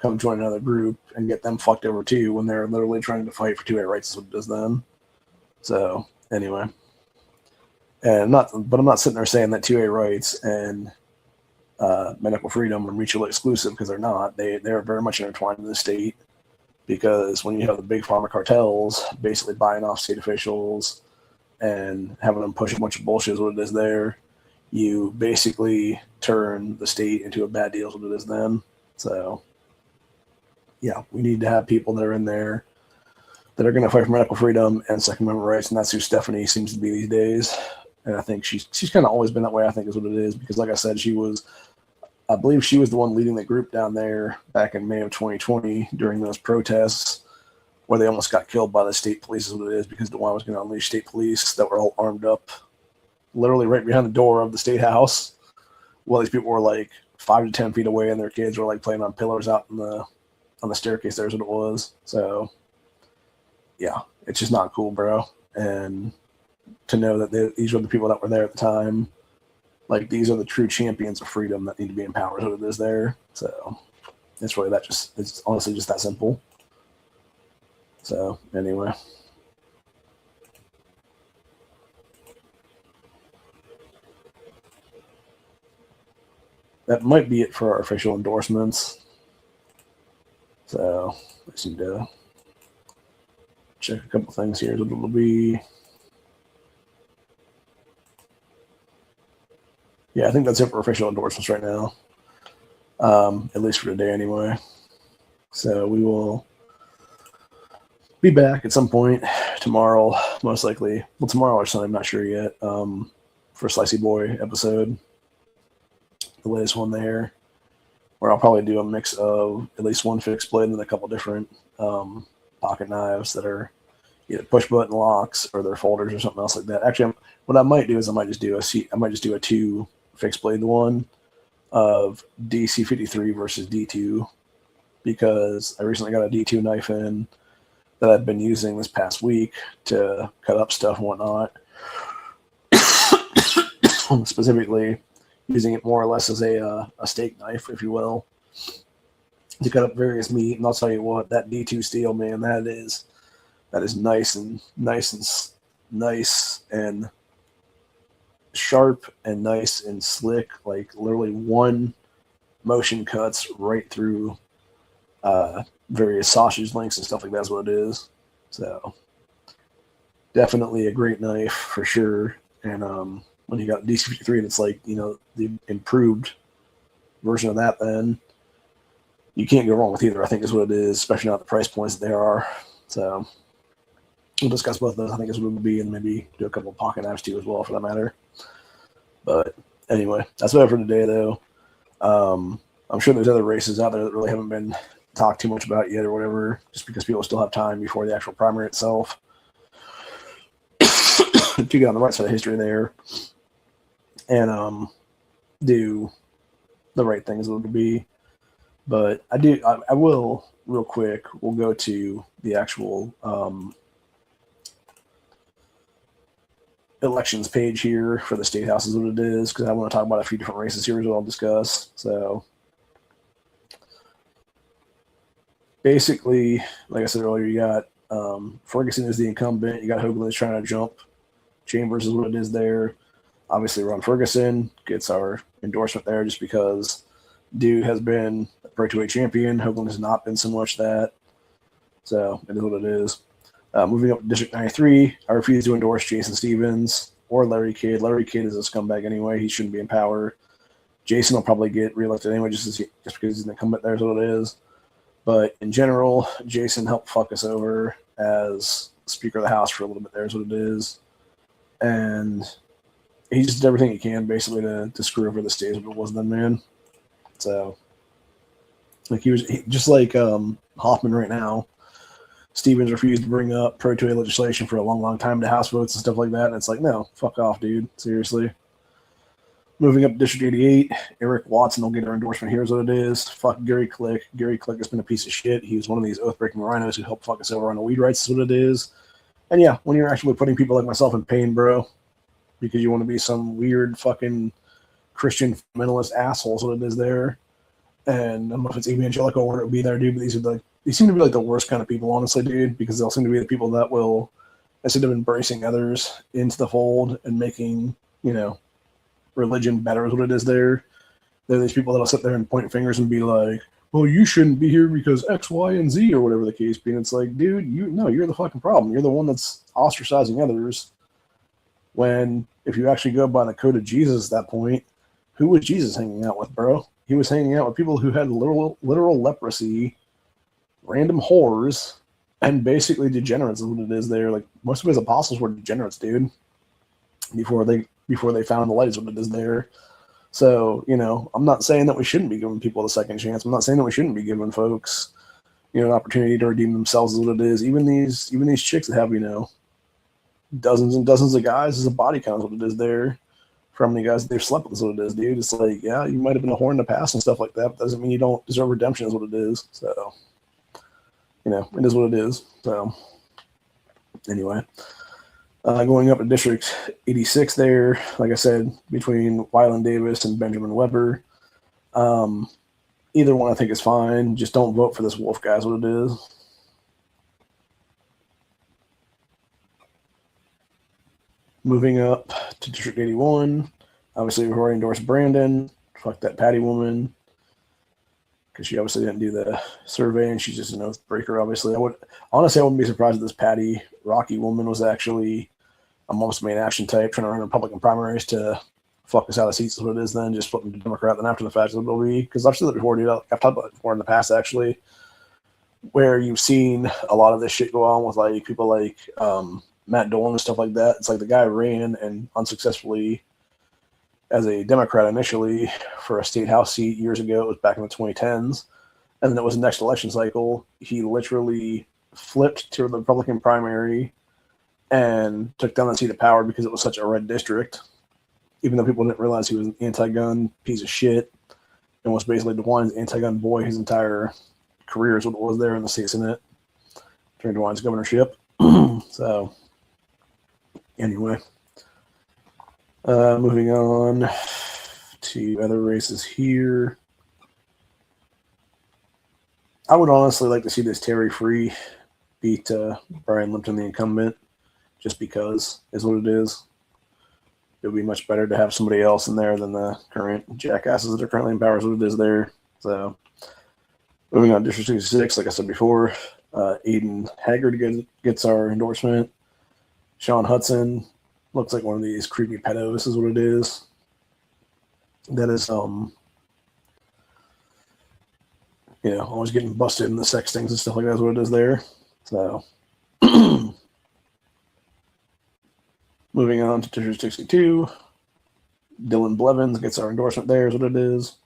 Speaker 2: come join another group and get them fucked over too when they're literally trying to fight for 2A rights, is what it does then. So, anyway. And I'm not sitting there saying that 2A rights and medical freedom are mutually exclusive, because they're not. They're very much intertwined in the state, because when you have the big pharma cartels basically buying off state officials and having them push a bunch of bullshit is what it is there, you basically turn the state into a bad deal is what it is then. So, yeah, we need to have people that are in there that are going to fight for medical freedom and Second Amendment rights, and that's who Stephanie seems to be these days. And I think she's kind of always been that way, I think, is what it is, because like I said, I believe she was the one leading the group down there back in May of 2020 during those protests where they almost got killed by the state police, is what it is, because DeWine was going to unleash state police that were all armed up literally right behind the door of the state house, while these people were like 5 to 10 feet away and their kids were like playing on pillars out on the staircase. There's what it was. So, yeah, it's just not cool, bro. And to know that these were the people that were there at the time, like, these are the true champions of freedom that need to be empowered, what it is there. So it's really it's honestly just that simple. So anyway. That might be it for our official endorsements. So I just need to check a couple things here. It'll be... Yeah, I think that's it for official endorsements right now. At least for today anyway. So we will be back at some point tomorrow, most likely. Well, tomorrow or Sunday, I'm not sure yet, for Slicey Boy episode. The latest one there, where I'll probably do a mix of at least one fixed blade and a couple different pocket knives that are either push button locks or they're folders or something else like that. Actually, what I might do is I might just do a 2 fixed blade one of DC53 versus D2, because I recently got a D2 knife in that I've been using this past week to cut up stuff and whatnot. Specifically using it more or less as a steak knife, if you will, to cut up various meat. And I'll tell you what, that D2 steel, man, that is nice and sharp and nice and slick. Like literally one motion cuts right through various sausage links and stuff like that's what it is. So definitely a great knife for sure. And when you got DC53, that's like, you know, the improved version of that, then you can't go wrong with either, I think is what it is, especially not the price points that they are. So we'll discuss both of those, I think is what it would be, and maybe do a couple of pocket knives too as well for that matter. But anyway, that's about it for today though. I'm sure there's other races out there that really haven't been talked too much about yet or whatever, just because people still have time before the actual primary itself to get on the right side of history there and do the right things it would be. But I will real quick, we'll go to the actual elections page here for the state house is what it is, because I want to talk about a few different races here as well. I'll discuss. So basically, like I said earlier, you got Ferguson is the incumbent. You got Hoagland is trying to jump. Chambers is what it is there. Obviously, Ron Ferguson gets our endorsement there just because dude has been a Pro 2A champion. Hoagland has not been so much that. So it is what it is. Moving up to District 93, I refuse to endorse Jason Stevens or Larry Kidd. Larry Kidd is a scumbag anyway. He shouldn't be in power. Jason will probably get reelected anyway just because he's an incumbent there is what it is. But in general, Jason helped fuck us over as Speaker of the House for a little bit there is what it is. And he just did everything he can basically to screw over the state as it was then, man. So, like just like Hoffman right now. Stevens refused to bring up Pro 2A legislation for a long, long time to House votes and stuff like that. And it's like, no, fuck off, dude. Seriously. Moving up to District 88, Eric Watson will get our endorsement. Here's what it is. Fuck Gary Click. Gary Click has been a piece of shit. He was one of these oath-breaking rhinos who helped fuck us over on the weed rights is what it is. And yeah, when you're actually putting people like myself in pain, bro, because you want to be some weird fucking Christian fundamentalist asshole is what it is there. And I don't know if it's evangelical or it would be there, dude, but these seem to be like the worst kind of people, honestly, dude, because they'll seem to be the people that will, instead of embracing others into the fold and making, you know, religion better is what it is there. They're these people that'll sit there and point fingers and be like, well, you shouldn't be here because X, Y, and Z or whatever the case be. And it's like, dude, you're the fucking problem. You're the one that's ostracizing others. When if you actually go by the code of Jesus at that point, who was Jesus hanging out with, bro? He was hanging out with people who had literal leprosy, random whores, and basically degenerates is what it is there. Like most of his apostles were degenerates, dude. Before they found the light is what it is there. So, you know, I'm not saying that we shouldn't be giving people a second chance. I'm not saying that we shouldn't be giving folks, you know, an opportunity to redeem themselves is what it is. Even these chicks that have, you know, dozens and dozens of guys is a body count is what it is there. For how many guys they've slept with is what it is, dude. It's like, yeah, you might have been a whore in the past and stuff like that, but doesn't mean you don't deserve redemption is what it is. So, you know, it is what it is. So, anyway. Going up to District 86 there, like I said, between Wyland Davis and Benjamin Weber. Either one I think is fine. Just don't vote for this wolf guy is what it is. Moving up to District 81. Obviously, we've already endorsed Brandon. Fuck that Patty woman. Because she obviously didn't do the survey and she's just an oath breaker, obviously. I wouldn't be surprised if this Patty Rocky woman was actually a most main action type trying to run Republican primaries to fuck us out of seats is what it is then, just flipping to Democrat then after the fact it'll be. Because I've said that before, dude. I've talked about it before in the past, actually, where you've seen a lot of this shit go on with like people like Matt Dolan and stuff like that. It's like the guy ran and unsuccessfully as a Democrat initially for a state house seat years ago. It was back in the 2010s. And then it was the next election cycle. He literally flipped to the Republican primary and took down the seat of power because it was such a red district, even though people didn't realize he was an anti-gun piece of shit and was basically DeWine's anti-gun boy his entire career is what it was there in the state Senate during DeWine's governorship. So, anyway. Moving on to other races here. I would honestly like to see this Terry Free beat Brian Limpton, the incumbent, just because is what it is. it would be much better to have somebody else in there than the current jackasses that are currently in power. Is what it is there. So moving on, District 66, like I said before, Aiden Haggard gets our endorsement. Sean Hudson looks like one of these creepy pedos is what it is. That is, always getting busted in the sex things and stuff like that is what it is there. So moving on to District 62, Dylan Blevins gets our endorsement there is what it is.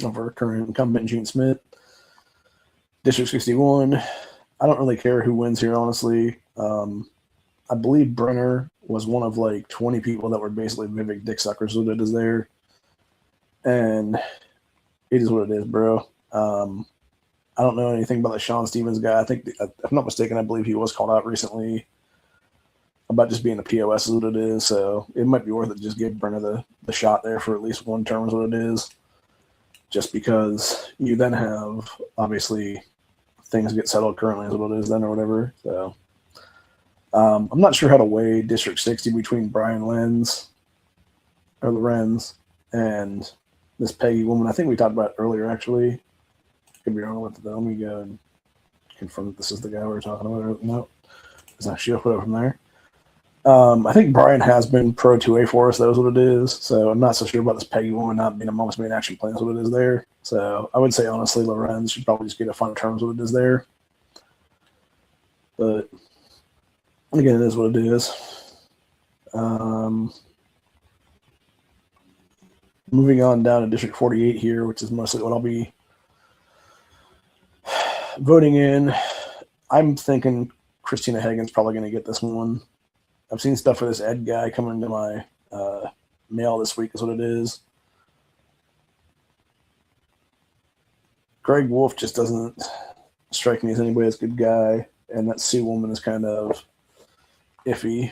Speaker 2: Of our current incumbent, Gene Smith. District 61, I don't really care who wins here, honestly. I believe Brenner was one of like 20 people that were basically Vivek dick suckers, what it is there. And it is what it is, bro. I don't know anything about the Sean Stevens guy. I think, if I'm not mistaken, I believe he was called out recently about just being a POS is what it is. So it might be worth it to just give Brenner the shot there for at least one term is what it is. Just because you then have, obviously, things get settled currently is what it is then or whatever. So I'm not sure how to weigh District 60 between Brian Lorenz and this Peggy woman. I think we talked about it earlier, actually. Could be wrong with it, though. Let me go and confirm that this is the guy we're talking about. No, it's not. She'll put it from there. I think Brian has been pro 2A for us. That is what it is. So I'm not so sure about this Peggy woman not being a mom's main action plan. That's what it is there. So I would say, honestly, Lorenz should probably just get a fun terms what it is there. But again, it is what it is. Moving on down to District 48 here, which is mostly what I'll be voting in. I'm thinking Christina Hagan's probably going to get this one. I've seen stuff for this Ed guy coming to my mail this week is what it is. Greg Wolf just doesn't strike me as anybody as a good guy, and that Sue woman is kind of iffy.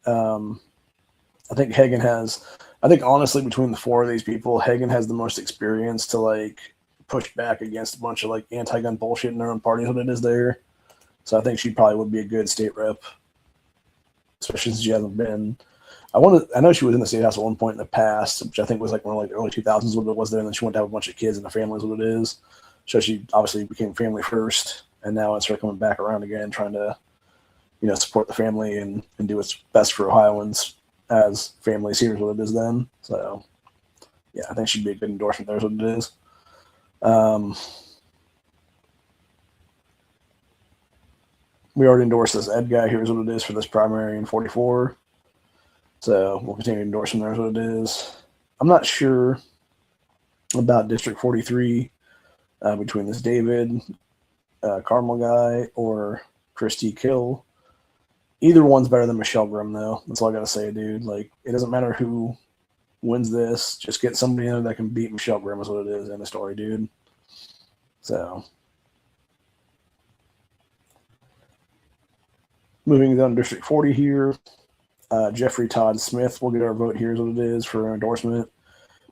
Speaker 2: I think Hagan honestly between the four of these people, Hagan has the most experience to like push back against a bunch of like anti-gun bullshit in their own party is what it is there. So I think she probably would be a good state rep, especially since she hasn't been. I know she was in the state house at one point in the past, which I think was like one of like the early 2000s when it was there, and then she went to have a bunch of kids and a family is what it is. So she obviously became family first, and now it's her coming back around again, trying to, support the family and do what's best for Ohioans as families here is what it is then. So, yeah, I think she'd be a good endorsement there is what it is. We already endorsed this Ed guy. Here's what it is for this primary in 44. So we'll continue to endorse him there is what it is. I'm not sure about District 43 between this David Carmel guy or Christy Kill. Either one's better than Michelle Grimm, though. That's all I got to say, dude. Like, it doesn't matter who wins this. Just get somebody in there that can beat Michelle Grimm is what it is in the story, dude. So, moving down to District 40 here, Jeffrey Todd Smith will get our vote here is what it is for endorsement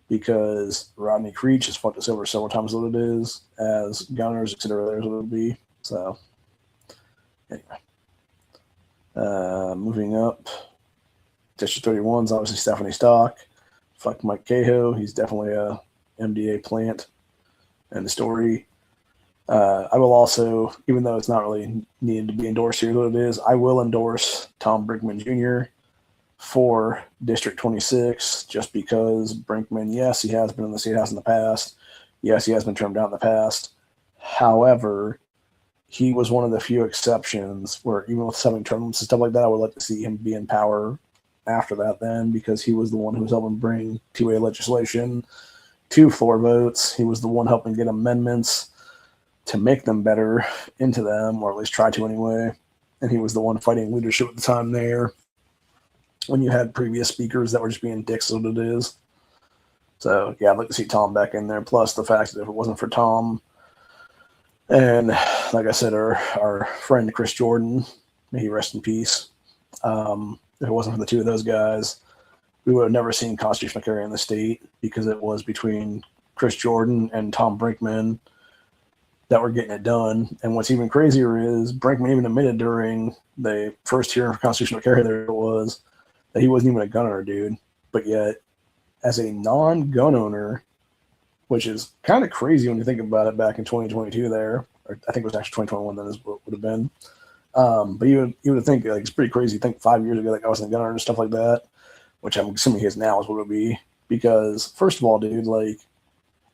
Speaker 2: because Rodney Creech has fucked us over several times what it is as gunners, etc. There's what it would be. So, anyway. Moving up, District 31 is obviously Stephanie Stock. Fuck Mike Cahill. He's definitely a MDA plant. And the story. I will also, even though it's not really needed to be endorsed here, what it is, I will endorse Tom Brinkman Jr. for District 26 just because Brinkman, yes, he has been in the state house in the past. Yes, he has been termed out in the past. However, he was one of the few exceptions where even with having tournaments and stuff like that, I would like to see him be in power after that then because he was the one who was helping bring 2A legislation to floor votes. He was the one helping get amendments to make them better into them, or at least try to anyway. And he was the one fighting leadership at the time there when you had previous speakers that were just being dicks as what it is. So, yeah, I'd like to see Tom back in there. Plus the fact that if it wasn't for Tom, and like I said, our friend Chris Jordan, may he rest in peace. If it wasn't for the two of those guys, we would have never seen constitutional carry in the state because it was between Chris Jordan and Tom Brinkman that were getting it done. And what's even crazier is Brinkman even admitted during the first hearing for constitutional carry there it was that he wasn't even a gun owner, dude. But yet, as a non-gun owner, which is kind of crazy when you think about it, back in 2022 there, or I think it was actually 2021 then is what would have been. But you would think, like, it's pretty crazy. Think 5 years ago, like, I was in a gun owner and stuff like that, which I'm assuming he is now is what it would be. Because first of all, dude, like,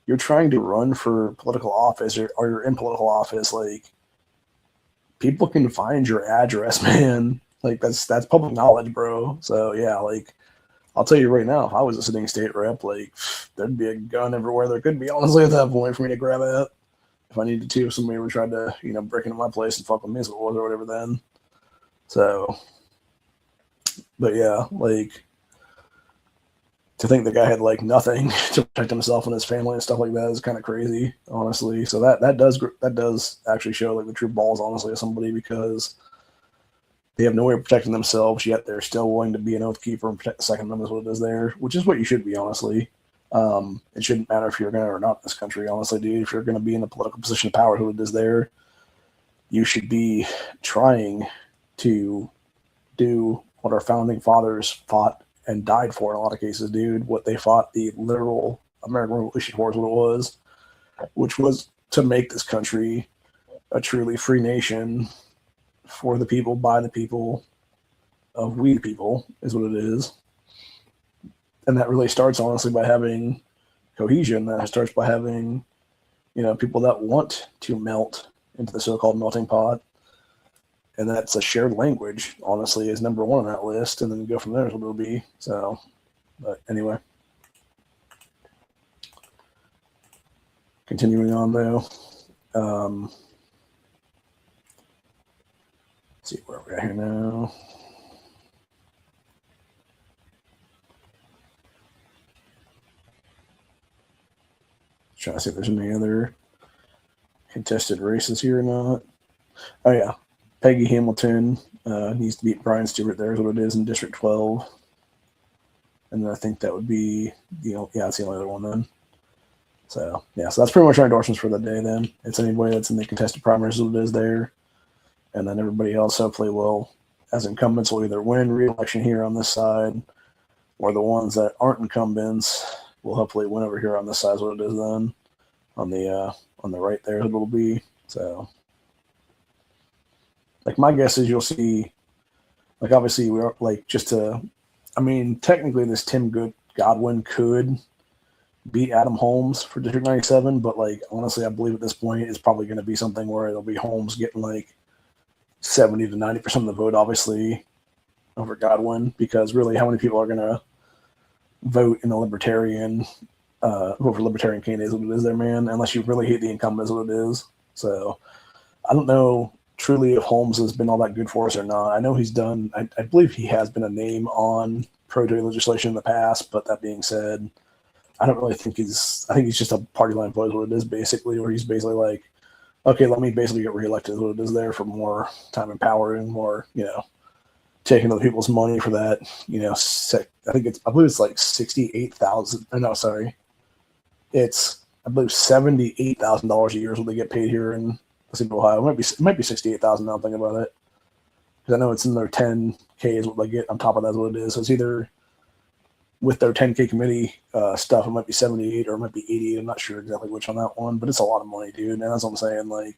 Speaker 2: you're trying to run for political office or you're in political office, like, people can find your address, man. Like, that's public knowledge, bro. So yeah, like, I'll tell you right now, if I was a sitting state rep, like, there'd be a gun everywhere there could be, honestly, at that point for me to grab at. If I needed to, if somebody ever tried to, break into my place and fuck with me as it was or whatever then. So, but yeah, like, to think the guy had, like, nothing to protect himself and his family and stuff like that is kind of crazy, honestly. So that does actually show, like, the true balls, honestly, of somebody, because they have no way of protecting themselves, yet they're still willing to be an oath keeper and protect the Second Amendment, is what it is there, which is what you should be, honestly. It shouldn't matter if you're going to or not in this country, honestly, dude. If you're going to be in a political position of power, who it is there, you should be trying to do what our founding fathers fought and died for in a lot of cases, dude. What they fought the literal American Revolution for is what it was, which was to make this country a truly free nation for the people, by the people, of we the people, is what it is. And that really starts, honestly, by having cohesion. That starts by having, people that want to melt into the so-called melting pot. And that's a shared language, honestly, is number one on that list. And then go from there is what it'll be. So, but anyway. Continuing on, though. Let's see where we're at here now. Trying to see if there's any other contested races here or not. Oh, yeah. Peggy Hamilton needs to beat Brian Stewart. There's what it is in District 12. And then I think that would be, that's the only other one then. So, yeah, so that's pretty much our endorsements for the day then. It's anybody that's in the contested primaries, what it is there. And then everybody else hopefully will, as incumbents, will either win re-election here on this side, or the ones that aren't incumbents will hopefully win over here on this side, is what it is then. On the right there, it will be. So, like, my guess is you'll see, like, obviously we are, like, technically this Tim Godwin could beat Adam Holmes for District 97, but, like, honestly, I believe at this point it's probably going to be something where it'll be Holmes getting like 70 to 90% of the vote, obviously, over Godwin, because really, how many people are going to vote in the Libertarian, vote for Libertarian candidates, what it is there, man, unless you really hate the incumbents, what it is. So, I don't know truly if Holmes has been all that good for us or not. I know he's done, I believe he has been a name on pro-Tory legislation in the past, but that being said, I don't really think I think he's just a party line vote, what it is, basically, where he's basically like, okay, let me basically get reelected, what it is there, for more time in power and more, taking other people's money for that, I believe it's like 68,000. No, sorry. It's, I believe, $78,000 a year is what they get paid here in Ohio. It might be 68,000 now I'm thinking about it. Because I know it's in their 10K is what they get on top of that, is what it is. So it's either with their 10K committee stuff, it might be 78 or it might be 88. I'm not sure exactly which on that one, but it's a lot of money, dude. And that's what I'm saying. Like,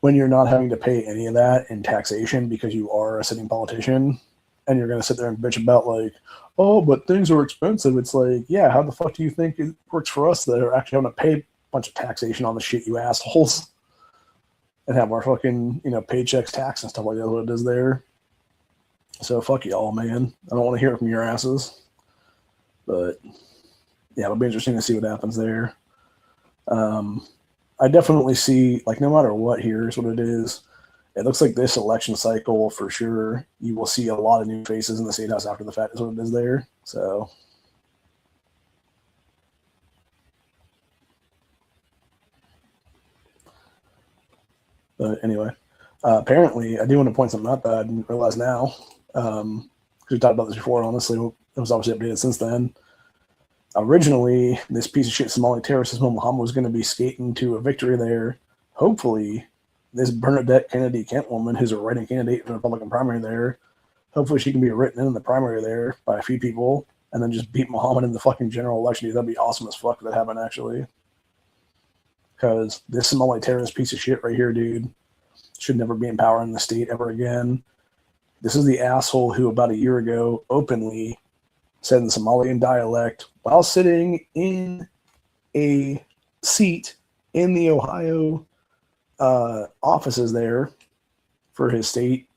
Speaker 2: when you're not having to pay any of that in taxation because you are a sitting politician, and you're going to sit there and bitch about, like, oh, but things are expensive. It's like, yeah, how the fuck do you think it works for us that are actually having to pay a bunch of taxation on the shit, you assholes, and have our fucking, paychecks taxed and stuff like that, what it is there. So fuck y'all, man. I don't want to hear it from your asses. But yeah, it'll be interesting to see what happens there. I definitely see, like, no matter what, here's what it is. It looks like this election cycle, for sure, you will see a lot of new faces in the state house after the fact, is what it is there. So, but anyway, apparently, I do want to point something out that I didn't realize now. Because we talked about this before, honestly. It was obviously updated since then. Originally, this piece of shit Somali terrorist Ismail Muhammad was going to be skating to a victory there. Hopefully, this Bernadette Kennedy Kent woman, who's a writing candidate for the Republican primary there, Hopefully she can be written in the primary there by a few people and then just beat Muhammad in the fucking general election. Dude, that'd be awesome as fuck if that happened, actually. Because this Somali terrorist piece of shit right here, dude, should never be in power in the state ever again. This is the asshole who about a year ago openly said in Somalian dialect while sitting in a seat in the Ohio offices there for his state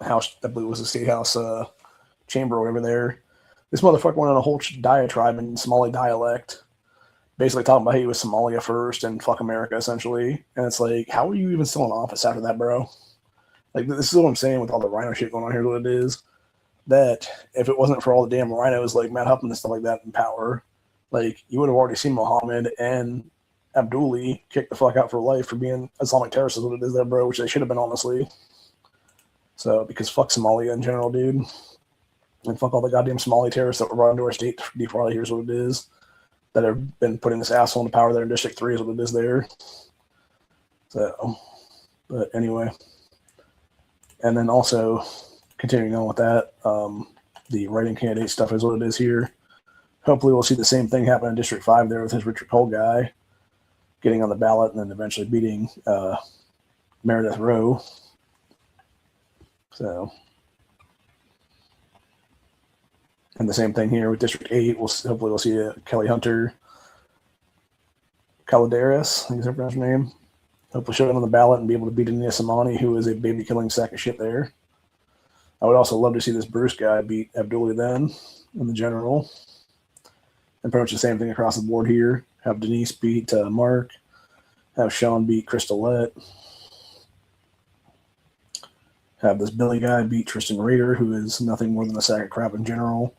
Speaker 2: house, I believe it was the state house chamber over there. This motherfucker went on a whole diatribe in Somali dialect, basically talking about he was Somalia first and fuck America, essentially. And it's like, how are you even still in office after that, bro? Like, this is what I'm saying with all the rhino shit going on here, what it is. That if it wasn't for all the damn rhinos like Matt Huffman and stuff like that in power, like, you would have already seen Mohammed and Abduli kicked the fuck out for life for being Islamic terrorists is what it is there, bro, which they should have been, honestly. So, because fuck Somalia in general, dude. And fuck all the goddamn Somali terrorists that were brought into our state before. Here's what it is. That have been putting this asshole into power there in District 3 is what it is there. So, but anyway. And then also, continuing on with that, the writing candidate stuff is what it is here. Hopefully we'll see the same thing happen in District 5 there with his Richard Cole guy getting on the ballot and then eventually beating Meredith Rowe. So, and the same thing here with District 8. Hopefully we'll see Kelly Hunter Kaladeris, I think is her pronounced name. Hopefully show him on the ballot and be able to beat Ania Samani, who is a baby-killing sack of shit there. I would also love to see this Bruce guy beat Abdullah then in the general. And pretty much the same thing across the board here. Have Denise beat Mark. Have Sean beat Crystalette. Have this Billy guy beat Tristan Rader, who is nothing more than a sack of crap in general.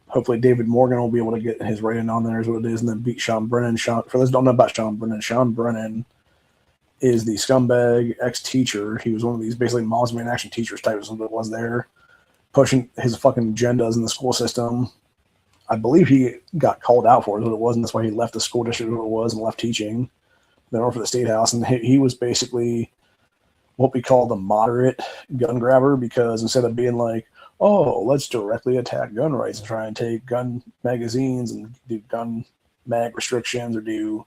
Speaker 2: Hopefully David Morgan will be able to get his writing on there is what it is, and then beat Sean Brennan. For those who don't know about Sean Brennan is the scumbag ex-teacher. He was one of these basically Moms Man Action teachers types that was there, pushing his fucking agendas in the school system. I believe he got called out for it, what it was, and that's why he left the school district what it was and left teaching. Then over for the state house, and he was basically what we call the moderate gun grabber, because instead of being like, oh, let's directly attack gun rights and try and take gun magazines and do gun mag restrictions or do,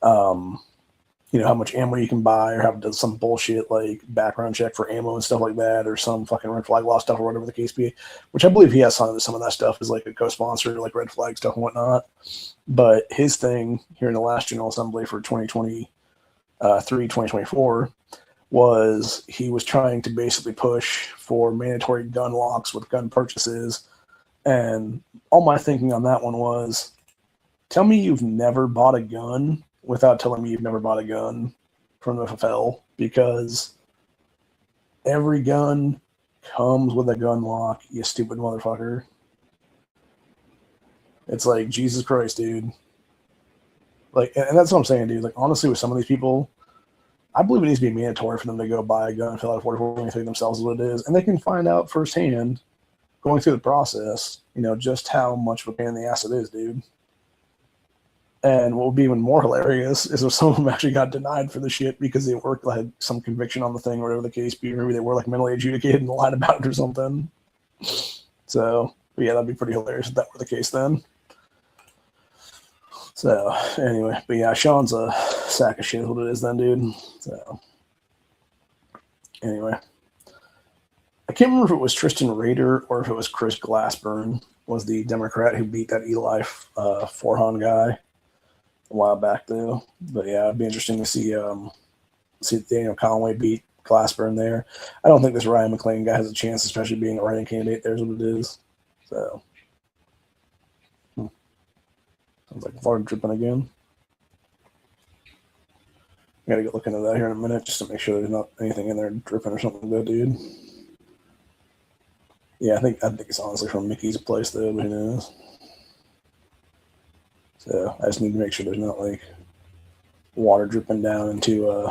Speaker 2: how much ammo you can buy or have done some bullshit like background check for ammo and stuff like that, or some fucking red flag law stuff or whatever the case be, which I believe he has some of that stuff is like a co-sponsor, like red flag stuff and whatnot. But his thing here in the last General Assembly for 2024 was he was trying to basically push for mandatory gun locks with gun purchases. And all my thinking on that one was, tell me you've never bought a gun without telling me you've never bought a gun from the FFL, because every gun comes with a gun lock, you stupid motherfucker. It's like, Jesus Christ, dude. Like, and that's what I'm saying, dude. Like, honestly, with some of these people, I believe it needs to be mandatory for them to go buy a gun and fill out a 4423 themselves as what it is. And they can find out firsthand, going through the process, just how much of a pain in the ass it is, dude. And what would be even more hilarious is if some of them actually got denied for the shit because they had some conviction on the thing or whatever the case be. Maybe they were like mentally adjudicated and lied about it or something. So, yeah, that'd be pretty hilarious if that were the case then. So, anyway, but yeah, Sean's a sack of shit is what it is then, dude. So, anyway. I can't remember if it was Tristan Rader or if it was Chris Glassburn was the Democrat who beat that Eli Forhan guy a while back, though. But yeah, it'd be interesting to see Daniel Conway beat Glassburn there. I don't think this Ryan McClain guy has a chance, especially being a writing candidate. There's what it is. So, sounds like water dripping again. I gotta get looking at that here in a minute just to make sure there's not anything in there dripping or something like that, dude. Yeah, I think it's honestly from Mickey's place though, but who knows? So I just need to make sure there's not like water dripping down into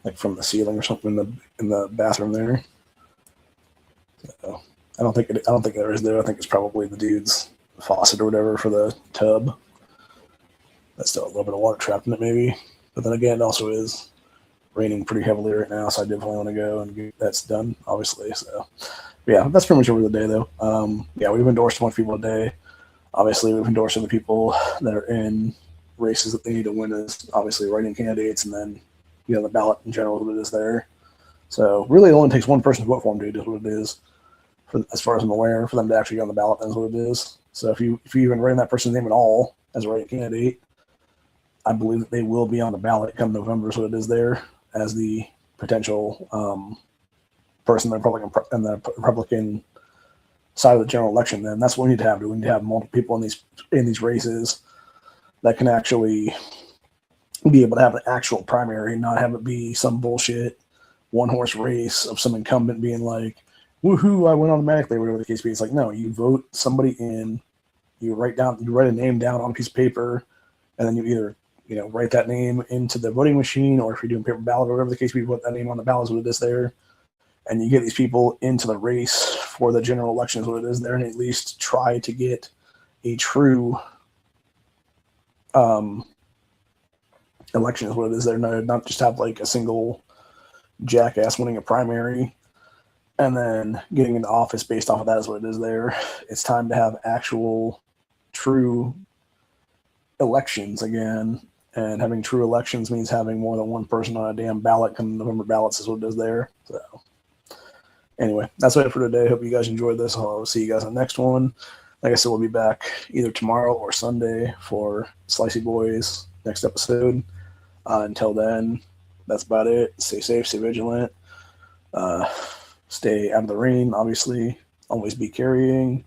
Speaker 2: like from the ceiling or something in the bathroom there. So I don't think there is though. I think it's probably the dude's faucet or whatever for the tub. That's still a little bit of water trapped in it maybe. But then again, it also is raining pretty heavily right now, so I definitely want to go and get that's done, obviously. So, yeah, that's pretty much over the day, though. Yeah, we've endorsed a bunch of people today. Obviously, we've endorsed the people that are in races that they need to win as obviously writing candidates, and then the ballot in general, what it is there. So really, it only takes one person to vote for them, dude. Is what it is. As far as I'm aware, for them to actually get on the ballot, that's what it is. So if you even write in that person's name at all as a writing candidate, I believe that they will be on the ballot come November. So it is there as the potential person in the Republican side of the general election. Then that's what we need to have. We need to have multiple people in these races that can actually be able to have the actual primary, not have it be some bullshit one horse race of some incumbent being like, woohoo, I win automatically, whatever the case be. It's like, no, you vote somebody in, you write a name down on a piece of paper, and then you either, write that name into the voting machine, or if you're doing paper ballot or whatever the case be, put that name on the ballot is what it is there. And you get these people into the race for the general election is what it is there, and at least try to get a true election is what it is there. Not just have like a single jackass winning a primary and then getting into office based off of that is what it is there. It's time to have actual true elections again, and having true elections means having more than one person on a damn ballot come November ballots is what it is there. So anyway, that's it for today. Hope you guys enjoyed this. I'll see you guys on the next one. Like I said, we'll be back either tomorrow or Sunday for Slicey Boys next episode. Until then, that's about it. Stay safe, stay vigilant. Stay out of the rain, obviously. Always be carrying,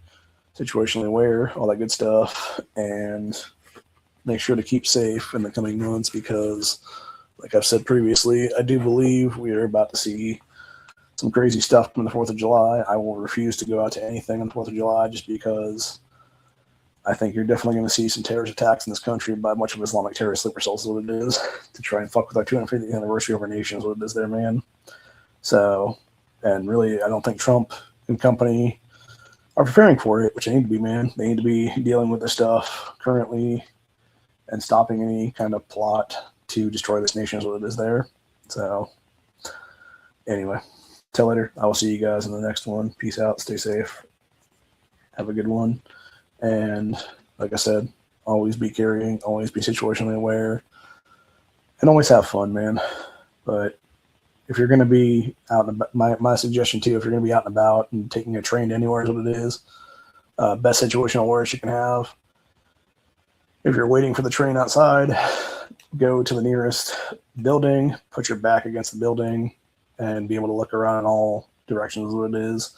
Speaker 2: situationally aware, all that good stuff. And make sure to keep safe in the coming months because, like I've said previously, I do believe we are about to see some crazy stuff on the 4th of July. I will refuse to go out to anything on the 4th of July just because I think you're definitely going to see some terrorist attacks in this country by a bunch of Islamic terrorist sleeper cells is what it is, to try and fuck with our 250th anniversary of our nation is what it is there, man. So, and really, I don't think Trump and company are preparing for it, which they need to be, man. They need to be dealing with this stuff currently and stopping any kind of plot to destroy this nation is what it is there. So, anyway, till later. I will see you guys in the next one. Peace out. Stay safe. Have a good one. And like I said, always be carrying, always be situationally aware, and always have fun, man. But if you're going to be out and about, my suggestion too, if you're going to be out and about and taking a train to anywhere is what it is, best situational awareness you can have. If you're waiting for the train outside, go to the nearest building, put your back against the building, and be able to look around in all directions is what it is.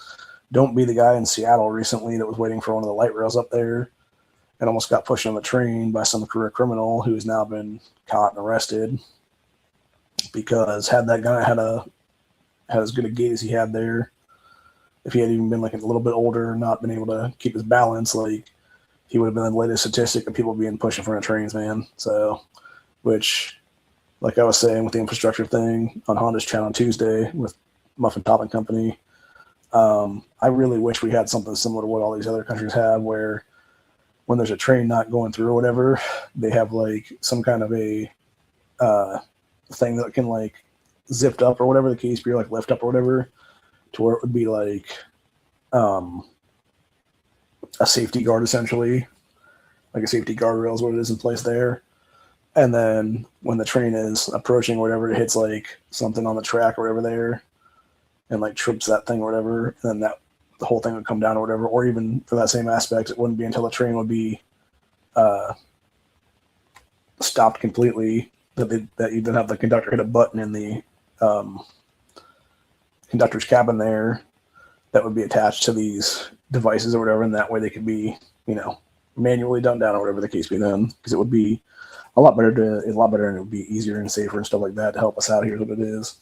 Speaker 2: Don't be the guy in Seattle recently that was waiting for one of the light rails up there and almost got pushed on the train by some career criminal who's now been caught and arrested. Because had that guy had as good a gait as he had there, if he had even been like a little bit older, not been able to keep his balance, like he would have been the latest statistic of people being pushed in front of trains, man. So, which, like I was saying with the infrastructure thing on Honda's channel on Tuesday with Muffin Topping Company, I really wish we had something similar to what all these other countries have, where when there's a train not going through or whatever, they have like some kind of a thing that can like zipped up or whatever the case be, or like lift up or whatever, to where it would be like a safety guard essentially, like a safety guardrail is what it is in place there. And then when the train is approaching or whatever, it hits like something on the track or whatever there, and like trips that thing or whatever, and then the whole thing would come down or whatever. Or even for that same aspect, it wouldn't be until the train would be stopped completely that you then have the conductor hit a button in the conductor's cabin there that would be attached to these devices or whatever, and that way they could be, manually done down or whatever the case be then, because it would be a lot better, and it would be easier and safer and stuff like that to help us out here is what it is.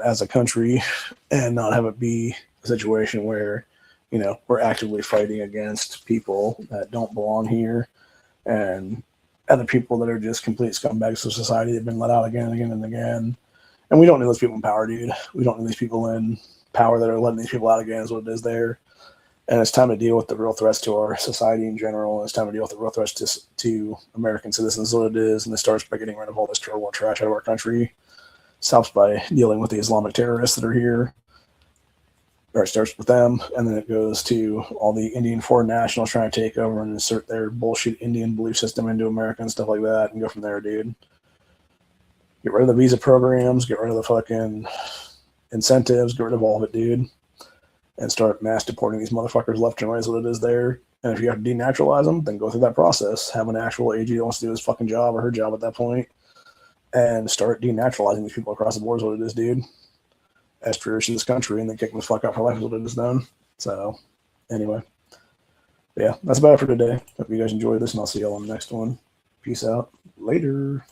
Speaker 2: As a country, and not have it be a situation where, we're actively fighting against people that don't belong here and other people that are just complete scumbags of society that have been let out again and again and again. And we don't need those people in power, dude. We don't need these people in power that are letting these people out again is what it is there. And it's time to deal with the real threats to our society in general. And it's time to deal with the real threats to American citizens is what it is. And it starts by getting rid of all this terrible trash out of our country. stops by dealing with the Islamic terrorists that are here. Or it starts with them, and then it goes to all the Indian foreign nationals trying to take over and insert their bullshit Indian belief system into America and stuff like that, and go from there, dude. Get rid of the visa programs, get rid of the fucking incentives, get rid of all of it, dude, and start mass deporting these motherfuckers left and right is what it is there. And if you have to denaturalize them, then go through that process. Have an actual AG that wants to do his fucking job or her job at that point, and start denaturalizing these people across the board is what it is, dude. Extradition to this country and then kick them the fuck out for life is what it is done. So, anyway. Yeah, that's about it for today. Hope you guys enjoyed this, and I'll see y'all on the next one. Peace out. Later.